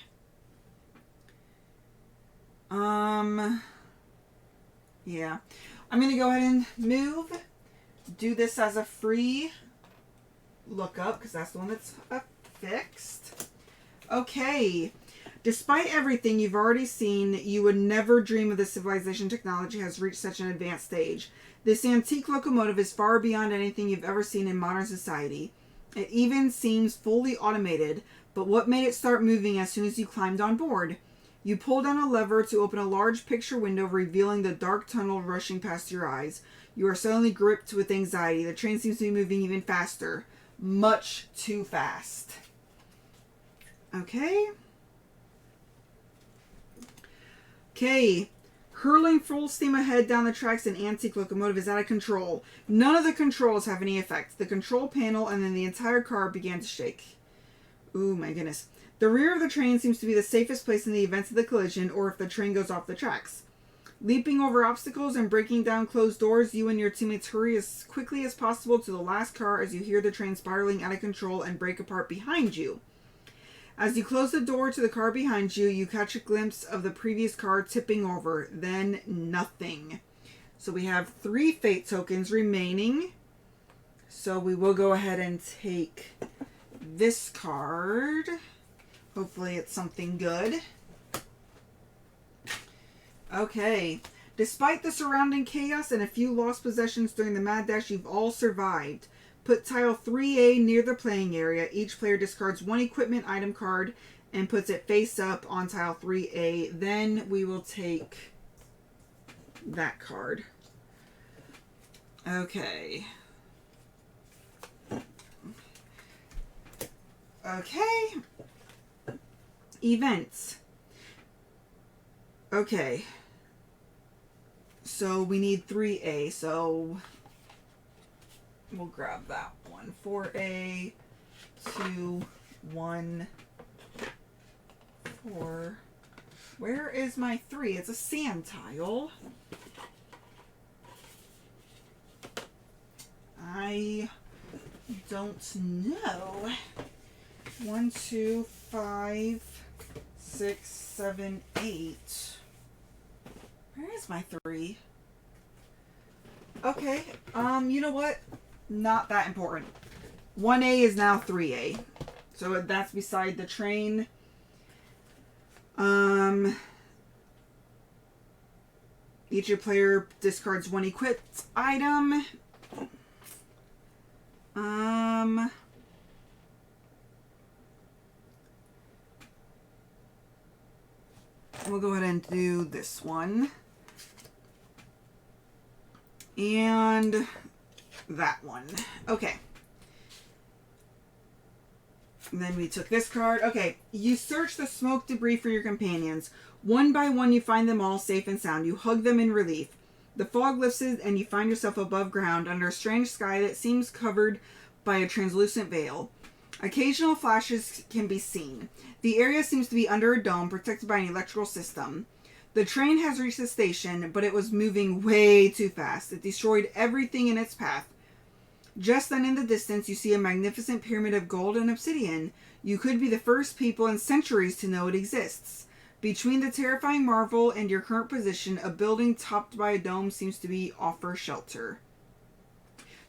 Yeah. I'm going to go ahead and move. Do this as a free lookup, because that's the one that's fixed. Okay. Despite everything you've already seen, you would never dream of the civilization technology has reached such an advanced stage. This antique locomotive is far beyond anything you've ever seen in modern society. It even seems fully automated, but what made it start moving as soon as you climbed on board? You pull down a lever to open a large picture window, revealing the dark tunnel rushing past your eyes. You are suddenly gripped with anxiety. The train seems to be moving even faster. Much too fast. Okay. Okay, hurling full steam ahead down the tracks, an antique locomotive is out of control. None of the controls have any effect. The control panel and then the entire car began to shake. Ooh, my goodness. The rear of the train seems to be the safest place in the event of the collision or if the train goes off the tracks. Leaping over obstacles and breaking down closed doors, you and your teammates hurry as quickly as possible to the last car as you hear the train spiraling out of control and break apart behind you. As you close the door to the car behind you, you catch a glimpse of the previous car tipping over. Then nothing. So we have 3 fate tokens remaining. So we will go ahead and take this card. Hopefully it's something good. Okay. Despite the surrounding chaos and a few lost possessions during the mad dash, you've all survived. Put tile 3A near the playing area. Each player discards 1 equipment item card and puts it face up on tile 3A. Then we will take that card. Okay. Okay. Events. Okay. So we need 3A, so we'll grab that one. 4A, 2, 1, 4. Where is my 3? It's a sand tile. I don't know. 1, 2, 5, 6, 7, 8. Where is my 3? Okay, you know what? Not that important. 1A is now 3A. So that's beside the train. Each of your player discards 1 equipped item. We'll go ahead and do this one. And that one. Okay. And then we took this card. Okay. You search the smoke debris for your companions. One by one, you find them all safe and sound. You hug them in relief. The fog lifts and you find yourself above ground under a strange sky that seems covered by a translucent veil. Occasional flashes can be seen. The area seems to be under a dome protected by an electrical system. The train has reached the station, but it was moving way too fast. It destroyed everything in its path. Just then in the distance, you see a magnificent pyramid of gold and obsidian. You could be the first people in centuries to know it exists. Between the terrifying marvel and your current position, a building topped by a dome seems to offer shelter.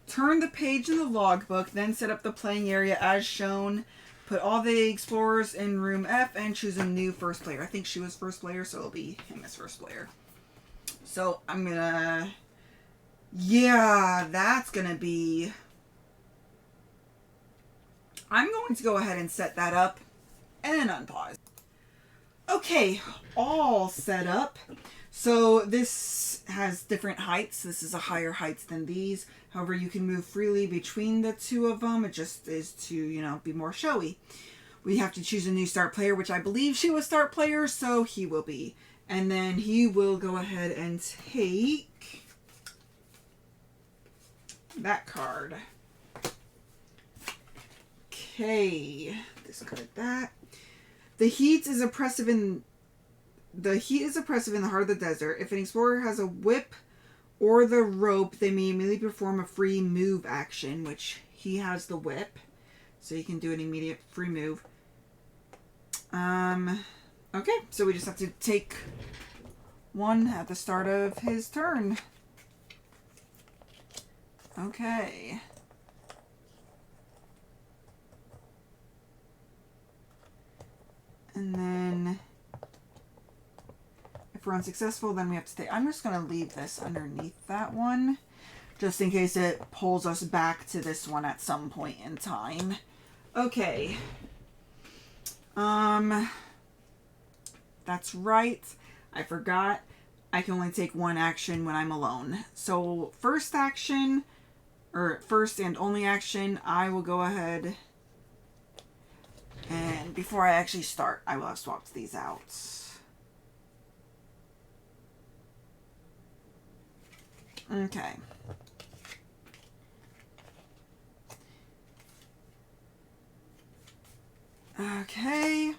Turn the page in the logbook, then set up the playing area as shown. Put all the explorers in room F and choose a new first player. I think she was first player, so it'll be him as first player. So I'm gonna... Yeah, that's gonna be... I'm going to go ahead and set that up and then unpause. Okay, all set up. So this has different heights. This is a higher height than these. However, you can move freely between the two of them. It just is to, you know, be more showy. We have to choose a new start player, which I believe she was start player, so he will be. And then he will go ahead and take that card. Okay, discard that. The heat is oppressive in the heart of the desert. If an explorer has a whip or the rope, they may immediately perform a free move action, which he has the whip, so he can do an immediate free move. Okay, so we just have to take one at the start of his turn. Okay. And then if we're unsuccessful, then we have to take... I'm just going to leave this underneath that one, just in case it pulls us back to this one at some point in time. Okay. That's right. I forgot. I can only take one action when I'm alone. So first action, or first and only action, I will go ahead and before I actually start, I will have swapped these out. Okay. Okay.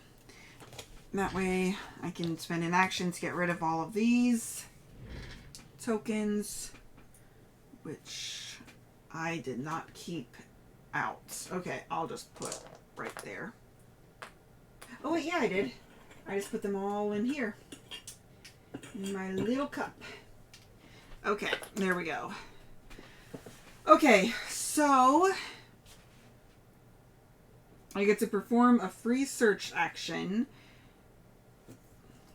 That way I can spend an action to get rid of all of these tokens, which I did not keep out. Okay, I'll just put right there. Oh wait, yeah, I did. I just put them all in here. In my little cup. Okay, there we go. Okay, so I get to perform a free search action.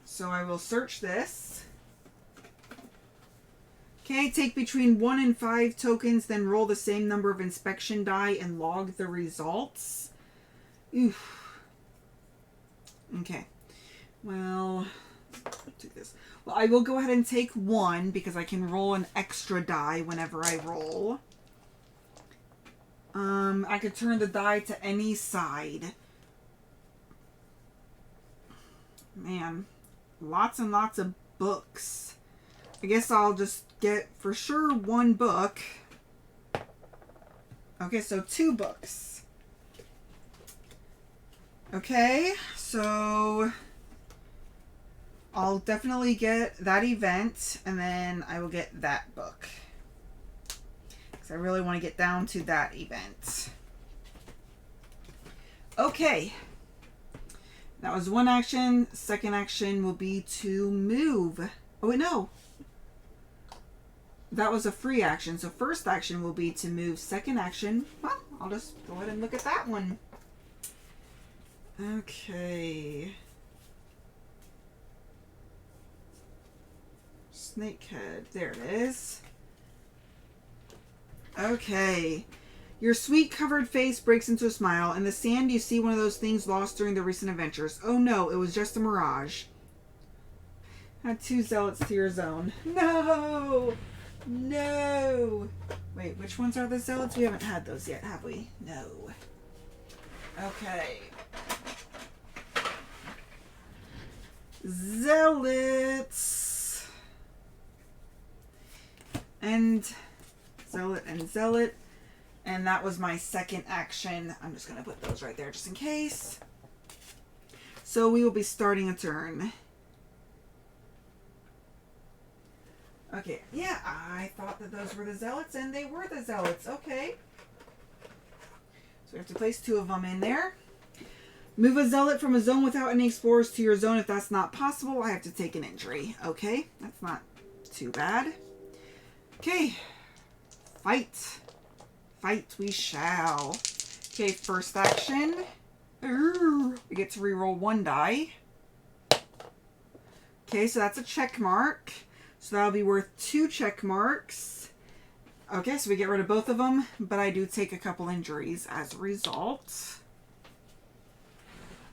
So I will search this. Okay, take between 1 and 5 tokens, then roll the same number of inspection die and log the results. Oof. Okay. Well, do this. Well, I will go ahead and take 1 because I can roll an extra die whenever I roll. I could turn the die to any side. Man, lots and lots of books. I guess I'll just get for sure 1 book. Okay, so 2 books. Okay, so I'll definitely get that event, and then I will get that book. Because I really want to get down to that event. Okay. That was 1 action. Second action will be to move. Oh, wait, no. That was a free action. So first action will be to move. Second action, well, I'll just go ahead and look at that one. Okay. Snakehead. There it is. Okay. Your sweet-covered face breaks into a smile. In the sand, you see one of those things lost during the recent adventures. Oh no, it was just a mirage. Add 2 zealots to your zone. No! No! Wait, which ones are the zealots? We haven't had those yet, have we? No. Okay. Zealots. And zealot and zealot. And that was my second action. I'm just going to put those right there just in case. So we will be starting a turn. Okay, yeah, I thought that those were the zealots, and they were the zealots. Okay. So we have to place 2 of them in there. Move a zealot from a zone without any explorers to your zone. If that's not possible, I have to take an injury. Okay, that's not too bad. Okay, fight. Fight we shall. Okay, first action. We get to reroll 1 die. Okay, so that's a check mark. So that'll be worth 2 check marks. Okay, so we get rid of both of them, but I do take a couple injuries as a result.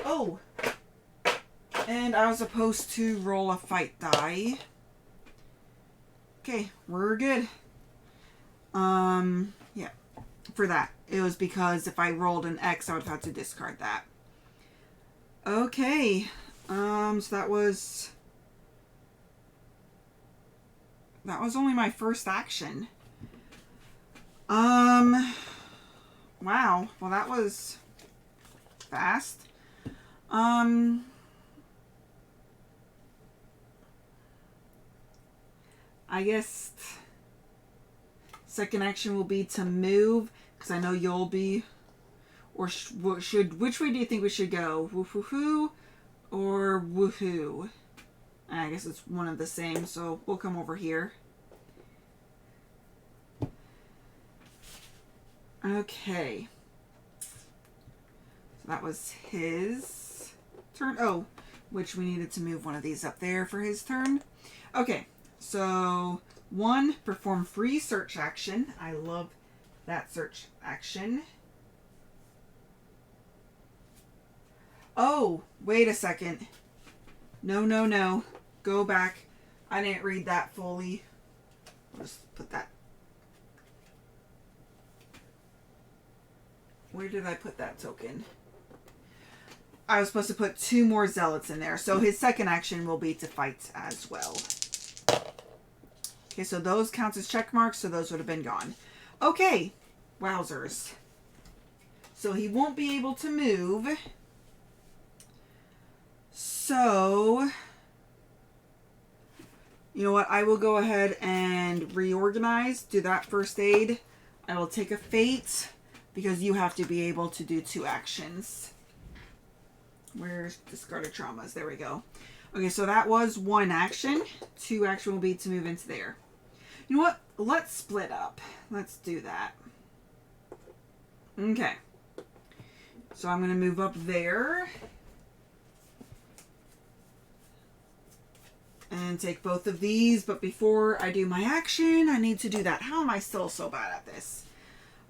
Oh! And I was supposed to roll a fight die. Okay, we're good. Yeah. For that. It was because if I rolled an X, I would have to discard that. Okay. So that was only my first action. Wow. Well, that was fast. I guess second action will be to move, because I know you'll be, or which way do you think we should go? Woohoo or woohoo? I guess it's one of the same, so we'll come over here. Okay. So that was his turn. Oh, which we needed to move one of these up there for his turn. Okay, so 1, perform free search action. I love that search action. Oh, wait a second. No. Go back. I didn't read that fully. I'll just put that. Where did I put that token? I was supposed to put 2 more zealots in there. So his second action will be to fight as well. Okay, so those count as check marks, so those would have been gone. Okay. Wowzers. So he won't be able to move. So, you know what? I will go ahead and reorganize, do that first aid. I will take a fate, because you have to be able to do 2 actions. Where's discarded traumas? There we go. Okay, so that was 1 action. 2 action will be to move into there. You know what? Let's split up. Let's do that. Okay. So I'm going to move up there. And take both of these. But before I do my action, I need to do that. How am I still so bad at this?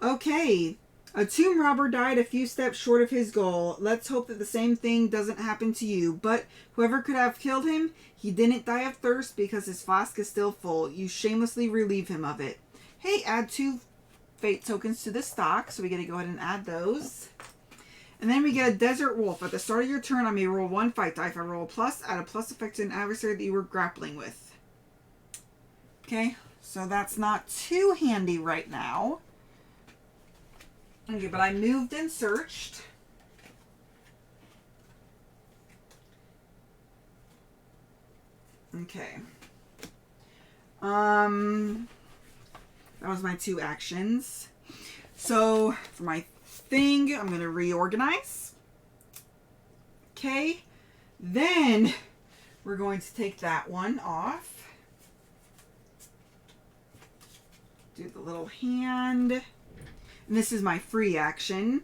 Okay. A tomb robber died a few steps short of his goal. Let's hope that the same thing doesn't happen to you. But whoever could have killed him, he didn't die of thirst because his flask is still full. You shamelessly relieve him of it. Hey, add 2 fate tokens to the stock. So we got to go ahead and add those. And then we get a desert wolf. At the start of your turn, I may roll 1 fight die. If I roll a plus, add a plus effect to an adversary that you were grappling with. Okay, so that's not too handy right now. Okay, but I moved and searched. Okay. That was my 2 actions. So, for my thing, I'm going to reorganize. Okay. Then, we're going to take that one off. Do the little hand. And this is my free action.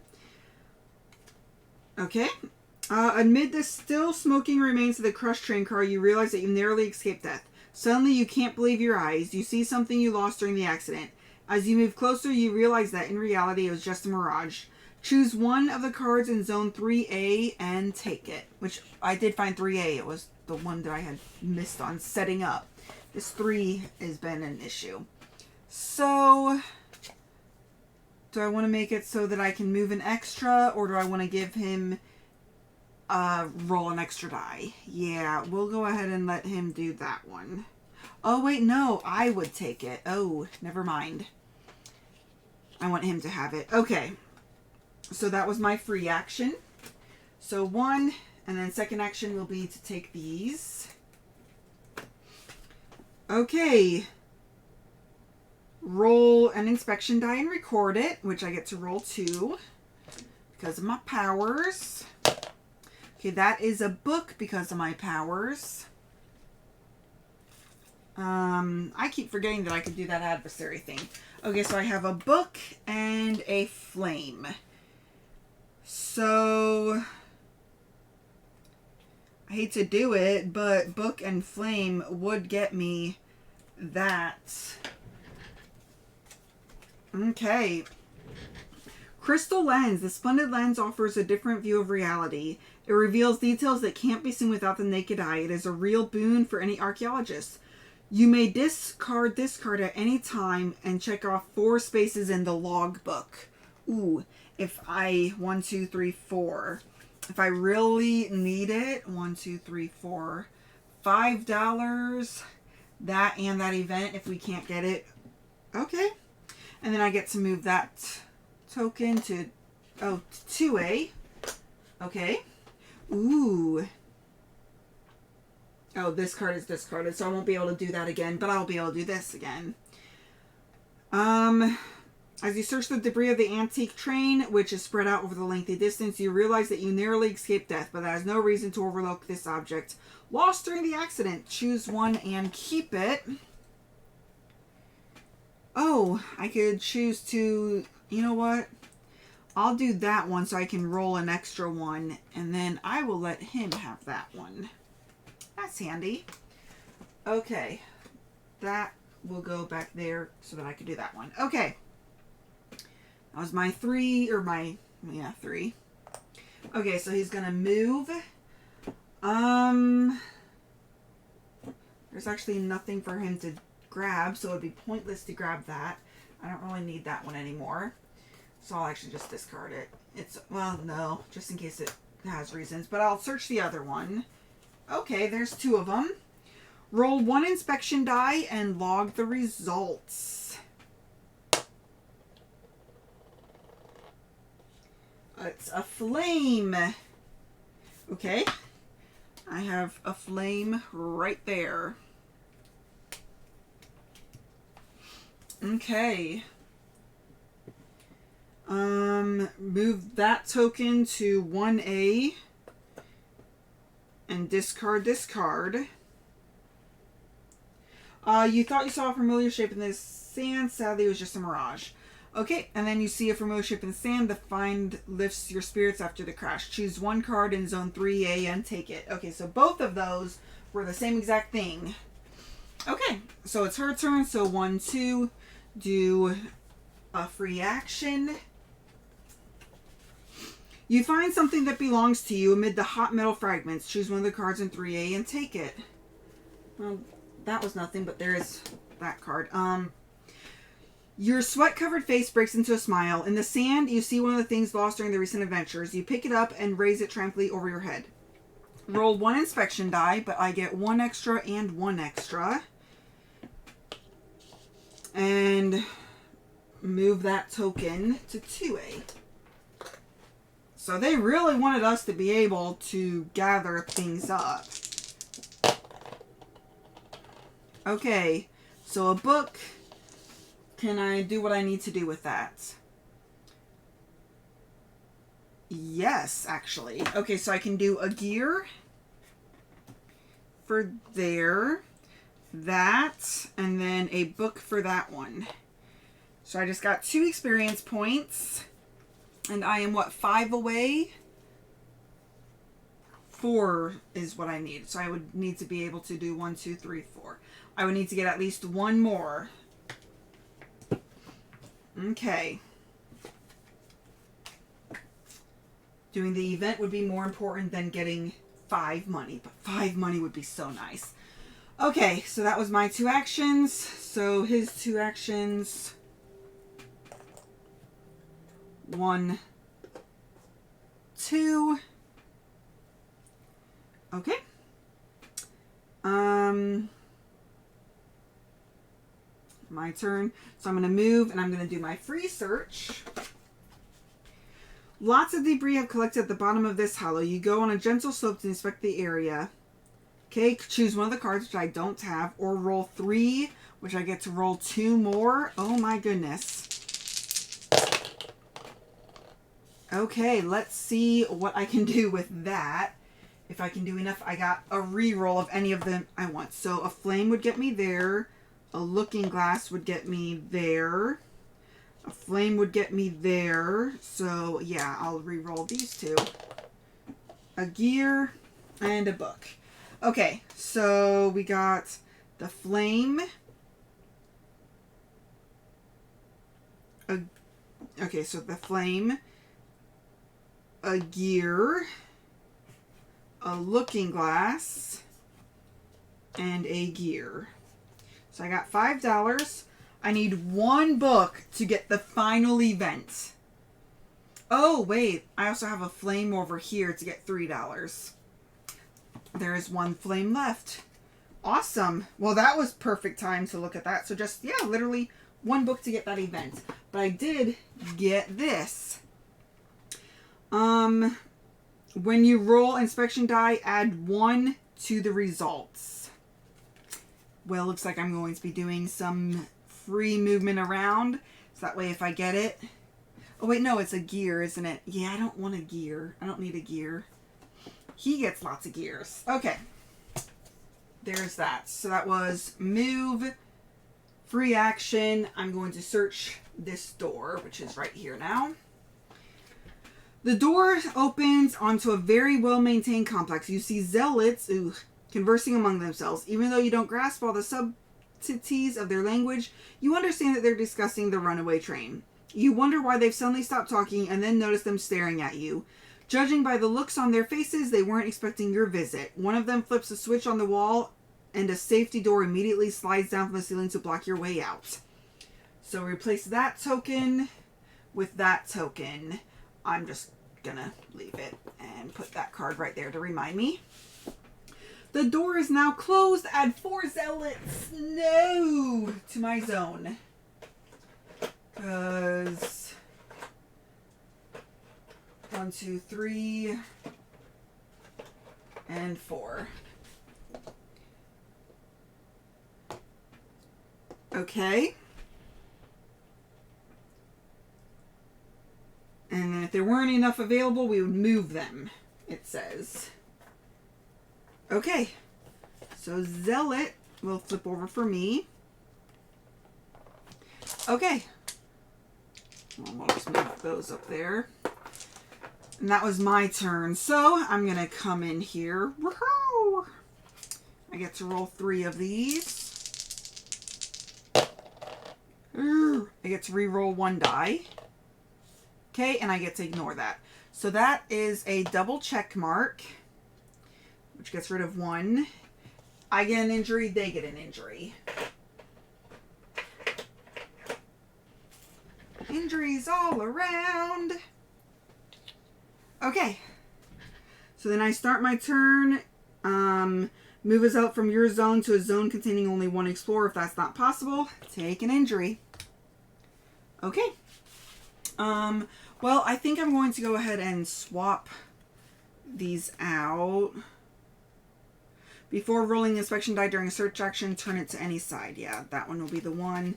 Okay. Amid the still smoking remains of the crushed train car, you realize that you narrowly escaped death. Suddenly, you can't believe your eyes. You see something you lost during the accident. As you move closer, you realize that in reality, it was just a mirage. Choose one of the cards in Zone 3A and take it. Which, I did find 3A. It was the one that I had missed on setting up. This 3 has been an issue. So... do I want to make it so that I can move an extra, or do I want to give him roll an extra die? Yeah, we'll go ahead and let him do that one. Oh, wait, no, I would take it. Oh, never mind. I want him to have it. Okay, so that was my free action. So 1, and then second action will be to take these. Okay. Roll an inspection die and record it, which I get to roll 2 because of my powers. Okay, that is a book because of my powers. I keep forgetting that I could do that adversary thing. Okay, so I have a book and a flame. So, I hate to do it, but book and flame would get me that. Okay. Crystal Lens. The splendid lens offers a different view of reality. It reveals details that can't be seen without the naked eye. It is a real boon for any archaeologist. You may discard this card at any time and check off 4 spaces in the logbook. Ooh, if I... 1, 2, 3, 4. If I really need it, 1, 2, 3, 4. $5. That and that event if we can't get it. Okay. And then I get to move that token to, 2A. Okay. Ooh. Oh, this card is discarded, so I won't be able to do that again, but I'll be able to do this again. As you search the debris of the antique train, which is spread out over the lengthy distance, you realize that you narrowly escaped death, but that is no reason to overlook this object. Lost during the accident. Choose one and keep it. Oh, I could choose to... You know what? I'll do that one so I can roll an extra one, and then I will let him have that one. That's handy. Okay. That will go back there so that I can do that one. Okay. That was my 3, or my... Yeah, 3. Okay, so he's gonna move. There's actually nothing for him to grab, so it'd be pointless to grab that. I don't really need that one anymore. So I'll actually just discard it. It's, well, no, just in case it has reasons. But I'll search the other one. Okay, there's 2 of them. Roll 1 inspection die and log the results. It's a flame. Okay. I have a flame right there. Okay. Move that token to 1A and discard this card. You thought you saw a familiar shape in the sand. Sadly, it was just a mirage. Okay, and then you see a familiar shape in the sand. The find lifts your spirits after the crash. Choose one card in Zone 3A and take it. Okay, so both of those were the same exact thing. Okay, so it's her turn. So 1, 2, do a free action. You find something that belongs to you amid the hot metal fragments. Choose one of the cards in 3A and take it. Well, that was nothing, but there is that card. Your sweat-covered face breaks into a smile. In the sand, you see one of the things lost during the recent adventures. You pick it up and raise it triumphantly over your head. Roll 1 inspection die, but I get 1 extra and 1 extra. And move that token to 2A. So they really wanted us to be able to gather things up. Okay, so a book. Can I do what I need to do with that? Yes, actually. Okay, so I can do a gear for there, that, and then a book for that one. So I just got 2 experience points, and I am, what, 5 away? 4 is what I need. So I would need to be able to do 1, 2, 3, 4. I would need to get at least 1 more. Okay. Doing the event would be more important than getting 5 money, but 5 money would be so nice. Okay, so that was my 2 actions. So his 2 actions. 1, 2. Okay. My turn. So I'm going to move and I'm going to do my free search. Lots of debris have collected at the bottom of this hollow. You go on a gentle slope to inspect the area. Okay, choose one of the cards, which I don't have, or roll 3, which I get to roll 2 more. Oh my goodness. Okay, let's see what I can do with that. If I can do enough, I got a reroll of any of them I want. So a flame would get me there. A looking glass would get me there. A flame would get me there. So yeah, I'll re-roll these 2. A gear and a book. Okay, so we got the flame. Okay, so the flame. A gear. A looking glass. And a gear. So I got $5. I need 1 book to get the final event. Oh, wait. I also have a flame over here to get $3. There is 1 flame left. Awesome. Well, that was perfect time to look at that. So just, yeah, literally 1 book to get that event. But I did get this. When you roll inspection die, add 1 to the results. Well, looks like I'm going to be doing some free movement around. So that way if I get it... Oh, wait, no, it's a gear, isn't it? Yeah, I don't want a gear. I don't need a gear. He gets lots of gears. Okay. There's that. So that was move, free action. I'm going to search this door, which is right here now. The door opens onto a very well-maintained complex. You see zealots conversing among themselves. Even though you don't grasp all the subtleties of their language, you understand that they're discussing the runaway train. You wonder why they've suddenly stopped talking and then notice them staring at you. Judging by the looks on their faces, they weren't expecting your visit. One of them flips a switch on the wall and a safety door immediately slides down from the ceiling to block your way out. So replace that token with that token. I'm just gonna leave it and put that card right there to remind me. The door is now closed. Add 4 zealots. No! To my zone. Because 1, 2, 3, and 4. Okay. And then if there weren't enough available, we would move them, it says. Okay. So Zealot will flip over for me. Okay. Well, we'll just move those up there. And that was my turn. So I'm going to come in here. Woohoo! I get to roll 3 of these. I get to re-roll 1 die. Okay, and I get to ignore that. So that is a double check mark, which gets rid of 1. I get an injury, they get an injury. Injuries all around. Okay. So then I start my turn. Move us out from your zone to a zone containing only 1 explorer if that's not possible. Take an injury. Okay. Well, I think I'm going to go ahead and swap these out. Before rolling the inspection die during a search action, turn it to any side. Yeah, that one will be the one.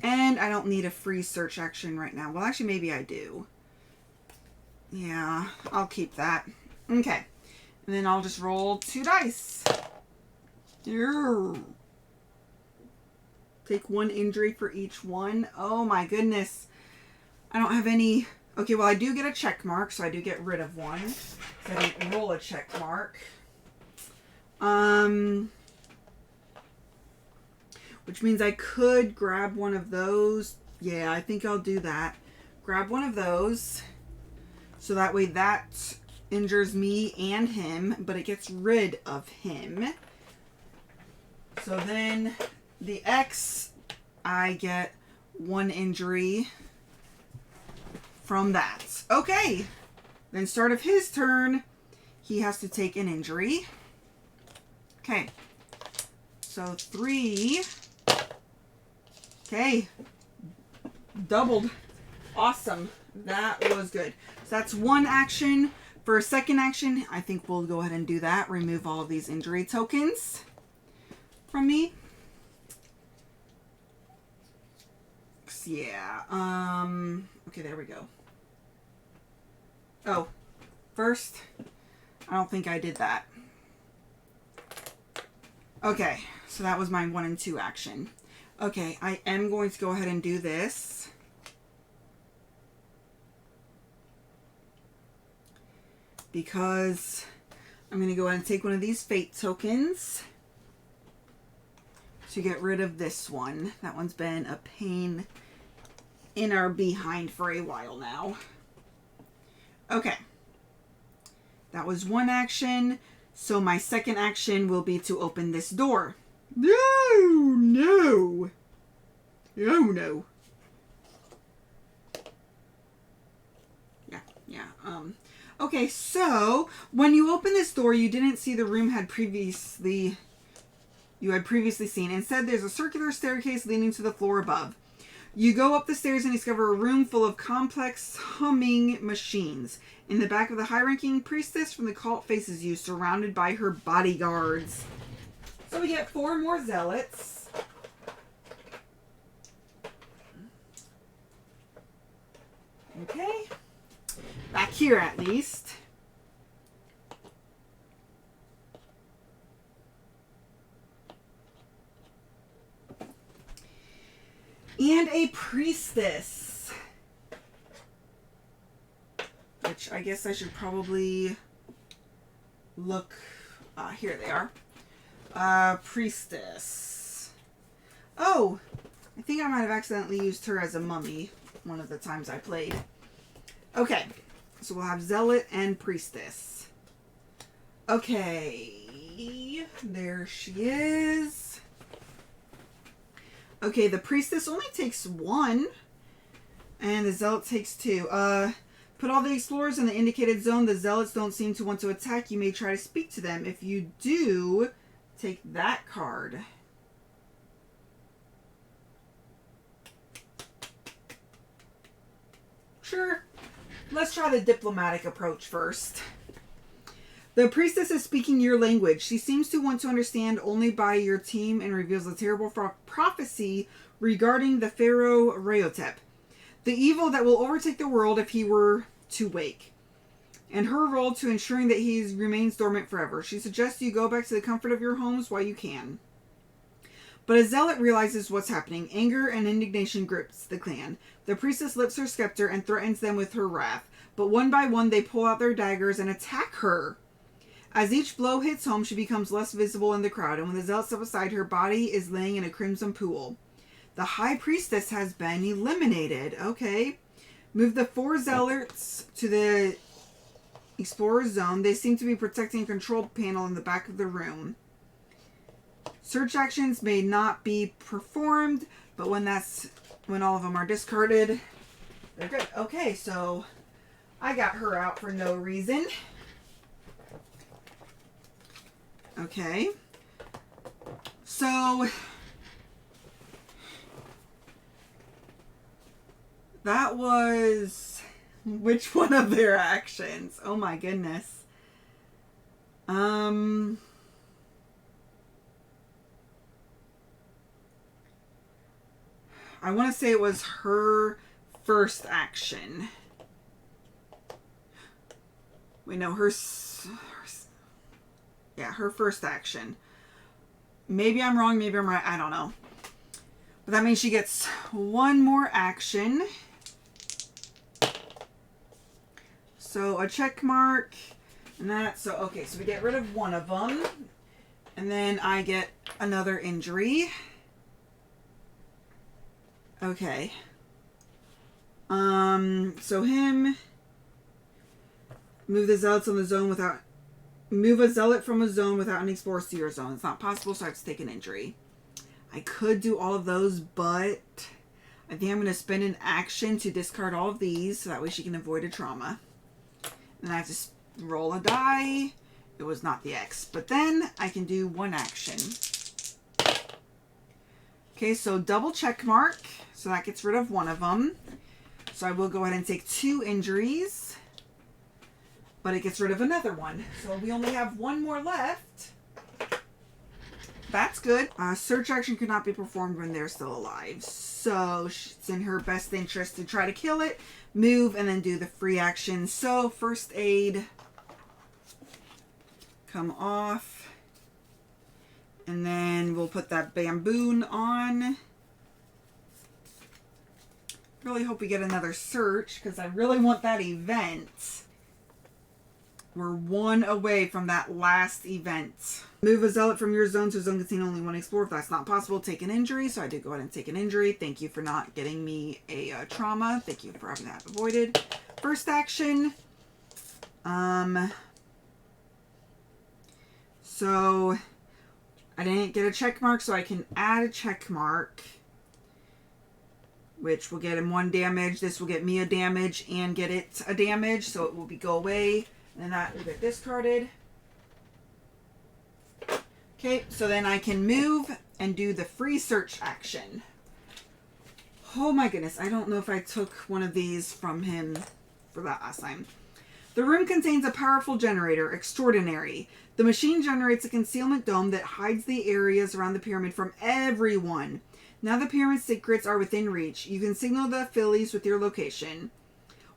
And I don't need a free search action right now. Well, actually, maybe I do. Yeah, I'll keep that. Okay. And then I'll just roll 2 dice. Take 1 injury for each one. Oh my goodness. I don't have any... Okay, well, I do get a check mark, so I do get rid of 1. So I didn't roll a check mark. Which means I could grab one of those. Yeah, I think I'll do that. Grab one of those. So that way that injures me and him, but it gets rid of him. So then the X, I get 1 injury from that. Okay. Then start of his turn, he has to take an injury. Okay. So 3. Okay. Doubled. Awesome. That was good. So that's 1 action. For a second action, I think we'll go ahead and do that. Remove all of these injury tokens from me. Yeah. Okay, there we go. Oh, first, I don't think I did that. Okay, so that was my 1 and 2 action. Okay, I am going to go ahead and do this. Because I'm going to go ahead and take one of these fate tokens to get rid of this one. That one's been a pain in our behind for a while now. Okay. That was 1 action. So my second action will be to open this door. No, no. Oh, no. Yeah. Okay, so when you open this door, you didn't see the room you had previously seen. Instead, there's a circular staircase leading to the floor above. You go up the stairs and discover a room full of complex humming machines. In the back of the high-ranking priestess from the cult faces you, surrounded by her bodyguards. So we get 4 more zealots. Okay. Back here, at least. And a priestess. Which I guess I should probably look. Here they are. Priestess. Oh, I think I might have accidentally used her as a mummy one of the times I played. Okay, so we'll have zealot and priestess. Okay, there she is. Okay, the priestess only takes 1, and the zealot takes 2. Put all the explorers in the indicated zone. The zealots don't seem to want to attack. You may try to speak to them. If you do, take that card. Sure. Let's try the diplomatic approach first. The priestess is speaking your language. She seems to want to understand only by your team and reveals a terrible prophecy regarding the pharaoh Reotep, the evil that will overtake the world if he were to wake, and her role to ensuring that he remains dormant forever. She suggests you go back to the comfort of your homes while you can. But a zealot realizes what's happening. Anger and indignation grips the clan. The priestess lifts her scepter and threatens them with her wrath, but one by one they pull out their daggers and attack her. As each blow hits home, she becomes less visible in the crowd, and when the zealots step aside, her body is laying in a crimson pool. The high priestess has been eliminated. Okay. Move the 4 zealots to the Explorer Zone. They seem to be protecting a control panel in the back of the room. Search actions may not be performed, but when all of them are discarded, they're good. Okay, so I got her out for no reason. Okay. So that was which one of their actions? Oh my goodness. I want to say it was her first action. We know her first action. Maybe I'm wrong, maybe I'm right, I don't know. But that means she gets one more action. So a check mark. And that, so okay, so we get rid of one of them. And then I get another injury. Okay. So him. Move the zealots on the zone without. Move a zealot from a zone without an explorer to your zone. It's not possible, so I have to take an injury. I could do all of those, but I think I'm going to spend an action to discard all of these, so that way she can avoid a trauma. And I have to roll a die. It was not the X, but then I can do one action. Okay, so double check mark. So that gets rid of one of them. So I will go ahead and take 2 injuries. But it gets rid of another one. So we only have one more left. That's good. Search action could not be performed when they're still alive. So it's in her best interest to try to kill it, move, and then do the free action. So first aid. Come off. And then we'll put that bamboon on. Really hope we get another search because I really want that event. We're 1 away from that last event. Move a zealot from your zone to a zone containing only 1 explorer. If that's not possible, take an injury. So I did go ahead and take an injury. Thank you for not getting me a trauma. Thank you for having that avoided. First action. So I didn't get a check mark, so I can add a check mark, which will get him 1 damage. This will get me a damage and get it a damage, so it will go away. And that will get discarded. Okay, so then I can move and do the free search action. Oh my goodness, I don't know if I took one of these from him for that last time. The room contains a powerful generator, extraordinary. The machine generates a concealment dome that hides the areas around the pyramid from everyone. Now the pyramid's secrets are within reach. You can signal the Phillies with your location.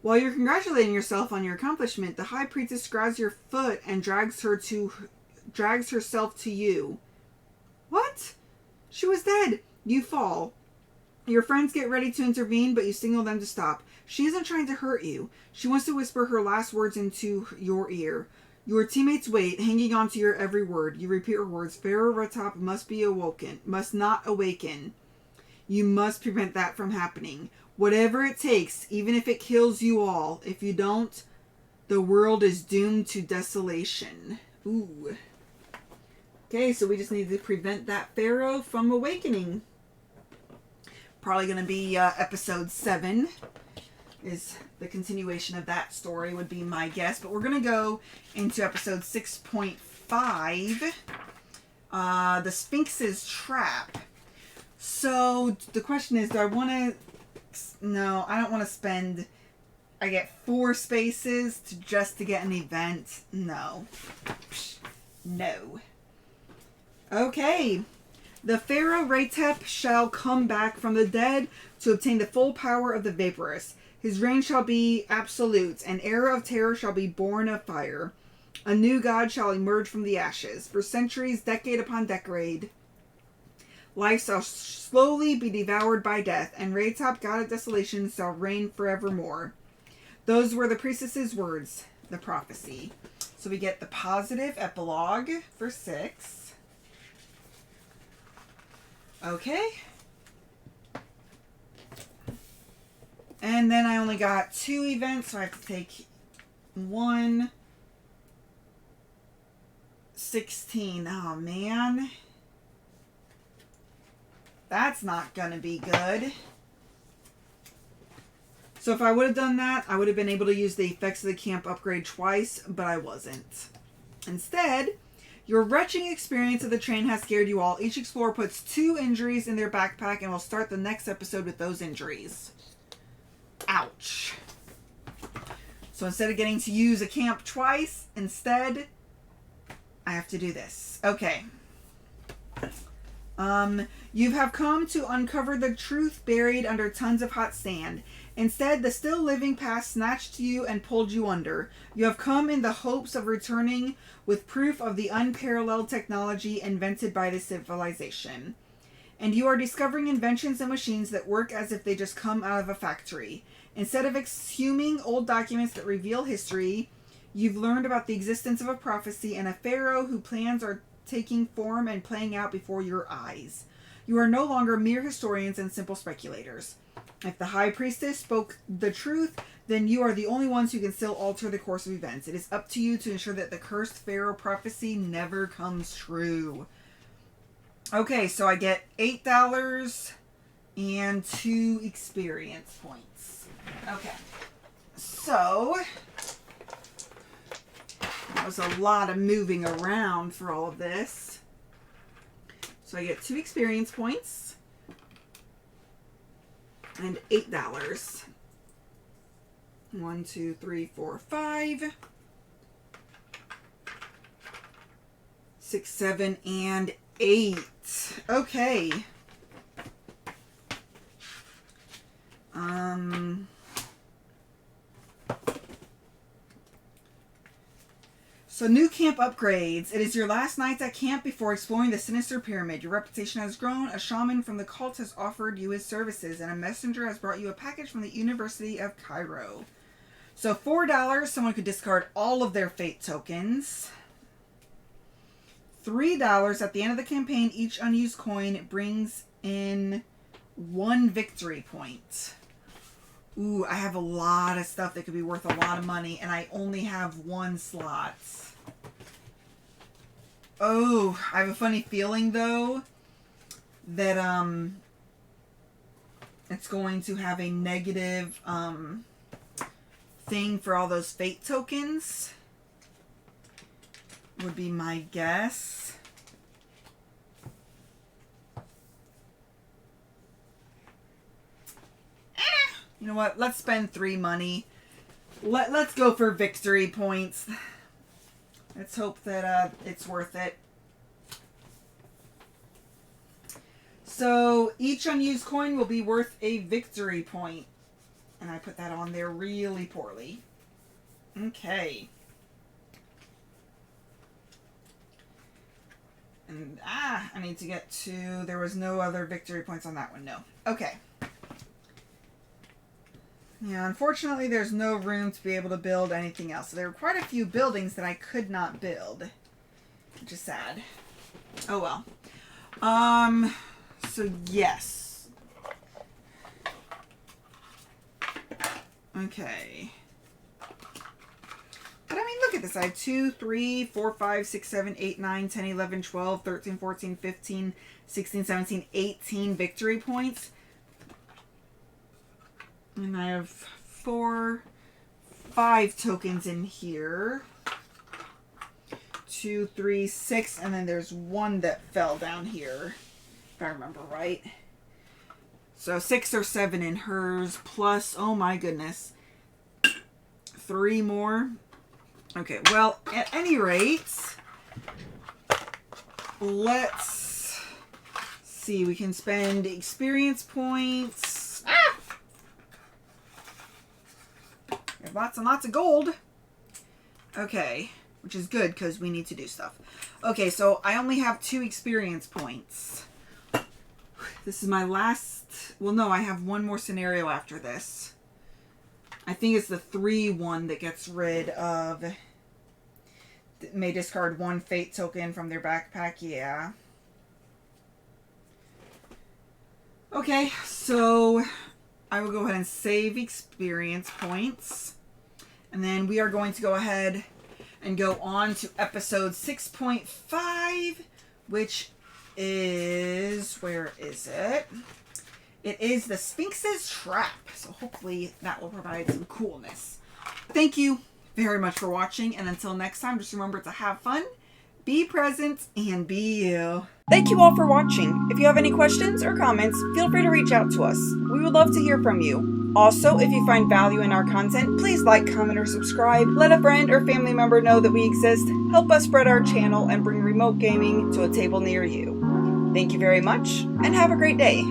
While you're congratulating yourself on your accomplishment, the High Priestess grabs your foot and drags herself to you. What? She was dead. You fall. Your friends get ready to intervene, but you signal them to stop. She isn't trying to hurt you. She wants to whisper her last words into your ear. Your teammates wait, hanging on to your every word. You repeat her words. Pharaoh Ratop must not awaken. You must prevent that from happening. Whatever it takes, even if it kills you all. If you don't, the world is doomed to desolation. Ooh. Okay, so we just need to prevent that Pharaoh from awakening. Probably going to be episode 7 is the continuation of that story would be my guess. But we're going to go into episode 6.5. The Sphinx's Trap. So the question is, do I want to... No, I don't want to spend... I get 4 spaces just to get an event. No. No. Okay. The Pharaoh Ratep shall come back from the dead to obtain the full power of the Vaporous. His reign shall be absolute. An era of terror shall be born of fire. A new god shall emerge from the ashes. For centuries, decade upon decade, life shall slowly be devoured by death, and Ratop, god of desolation, shall reign forevermore. Those were the priestess's words, the prophecy. So we get the positive epilogue for 6. Okay. And And then I only got 2 events, so I have to take 1, 16. Oh, man. That's not going to be good. So if I would have done that, I would have been able to use the effects of the camp upgrade twice, but I wasn't. Instead, your retching experience of the train has scared you all. Each explorer puts 2 injuries in their backpack and will start the next episode with those injuries. Ouch. So instead of getting to use a camp twice, instead, I have to do this. Okay. You have come to uncover the truth buried under tons of hot sand. Instead, the still living past snatched you and pulled you under. You have come in the hopes of returning with proof of the unparalleled technology invented by the civilization. And you are discovering inventions and machines that work as if they just come out of a factory. Instead of exhuming old documents that reveal history, you've learned about the existence of a prophecy and a pharaoh whose plans are taking form and playing out before your eyes. You are no longer mere historians and simple speculators. If the High Priestess spoke the truth, then you are the only ones who can still alter the course of events. It is up to you to ensure that the cursed pharaoh prophecy never comes true. Okay, so I get $8 and 2 experience points. Okay, so that was a lot of moving around for all of this. So I get 2 experience points. And $8. 1, 2, 3, 4, 5, 6, 7, and 8. Okay. So new camp upgrades. It is your last night at camp before exploring the sinister pyramid. Your reputation has grown. A shaman from the cult has offered you his services, and a messenger has brought you a package from the University of Cairo. So $4, someone could discard all of their fate tokens. $3 at the end of the campaign, each unused coin brings in 1 victory point. Ooh, I have a lot of stuff that could be worth a lot of money, and I only have 1 slot. Oh, I have a funny feeling, though, that, it's going to have a negative, thing for all those fate tokens. Would be my guess. You know what? Let's spend 3 money. Let's go for victory points. Let's hope that it's worth it. So each unused coin will be worth a victory point. And I put that on there really poorly. Okay. And I need to get to... There was no other victory points on that one. No. Okay. Yeah, unfortunately, there's no room to be able to build anything else. So there were quite a few buildings that I could not build, which is sad. Oh well. So yes. Okay. But I mean, look at this. I have 2, 3, 4, 5, 6, 7, 8, 9, 10, 11, 12, 13, 14, 15, 16, 17, 18 victory points. And I have 4, 5 tokens in here. 2, 3, 6, and then there's 1 that fell down here, if I remember right. So 6 or 7 in hers, plus, oh my goodness, 3 more. Okay, well, at any rate, let's see. We can spend experience points. We have lots and lots of gold. Okay, which is good because we need to do stuff. Okay, so I only have 2 experience points. This is my last... Well, no, I have 1 more scenario after this. I think it's the 3 one that gets rid of... May discard 1 fate token from their backpack. Yeah. Okay, so I will go ahead and save experience points. And then we are going to go ahead and go on to episode 6.5, which is, where is it? It is the Sphinx's Trap. So hopefully that will provide some coolness. Thank you very much for watching. And until next time, just remember to have fun, be present, and be you. Thank you all for watching. If you have any questions or comments, feel free to reach out to us. We would love to hear from you. Also, if you find value in our content, please like, comment, or subscribe. Let a friend or family member know that we exist. Help us spread our channel and bring remote gaming to a table near you. Thank you very much, and have a great day.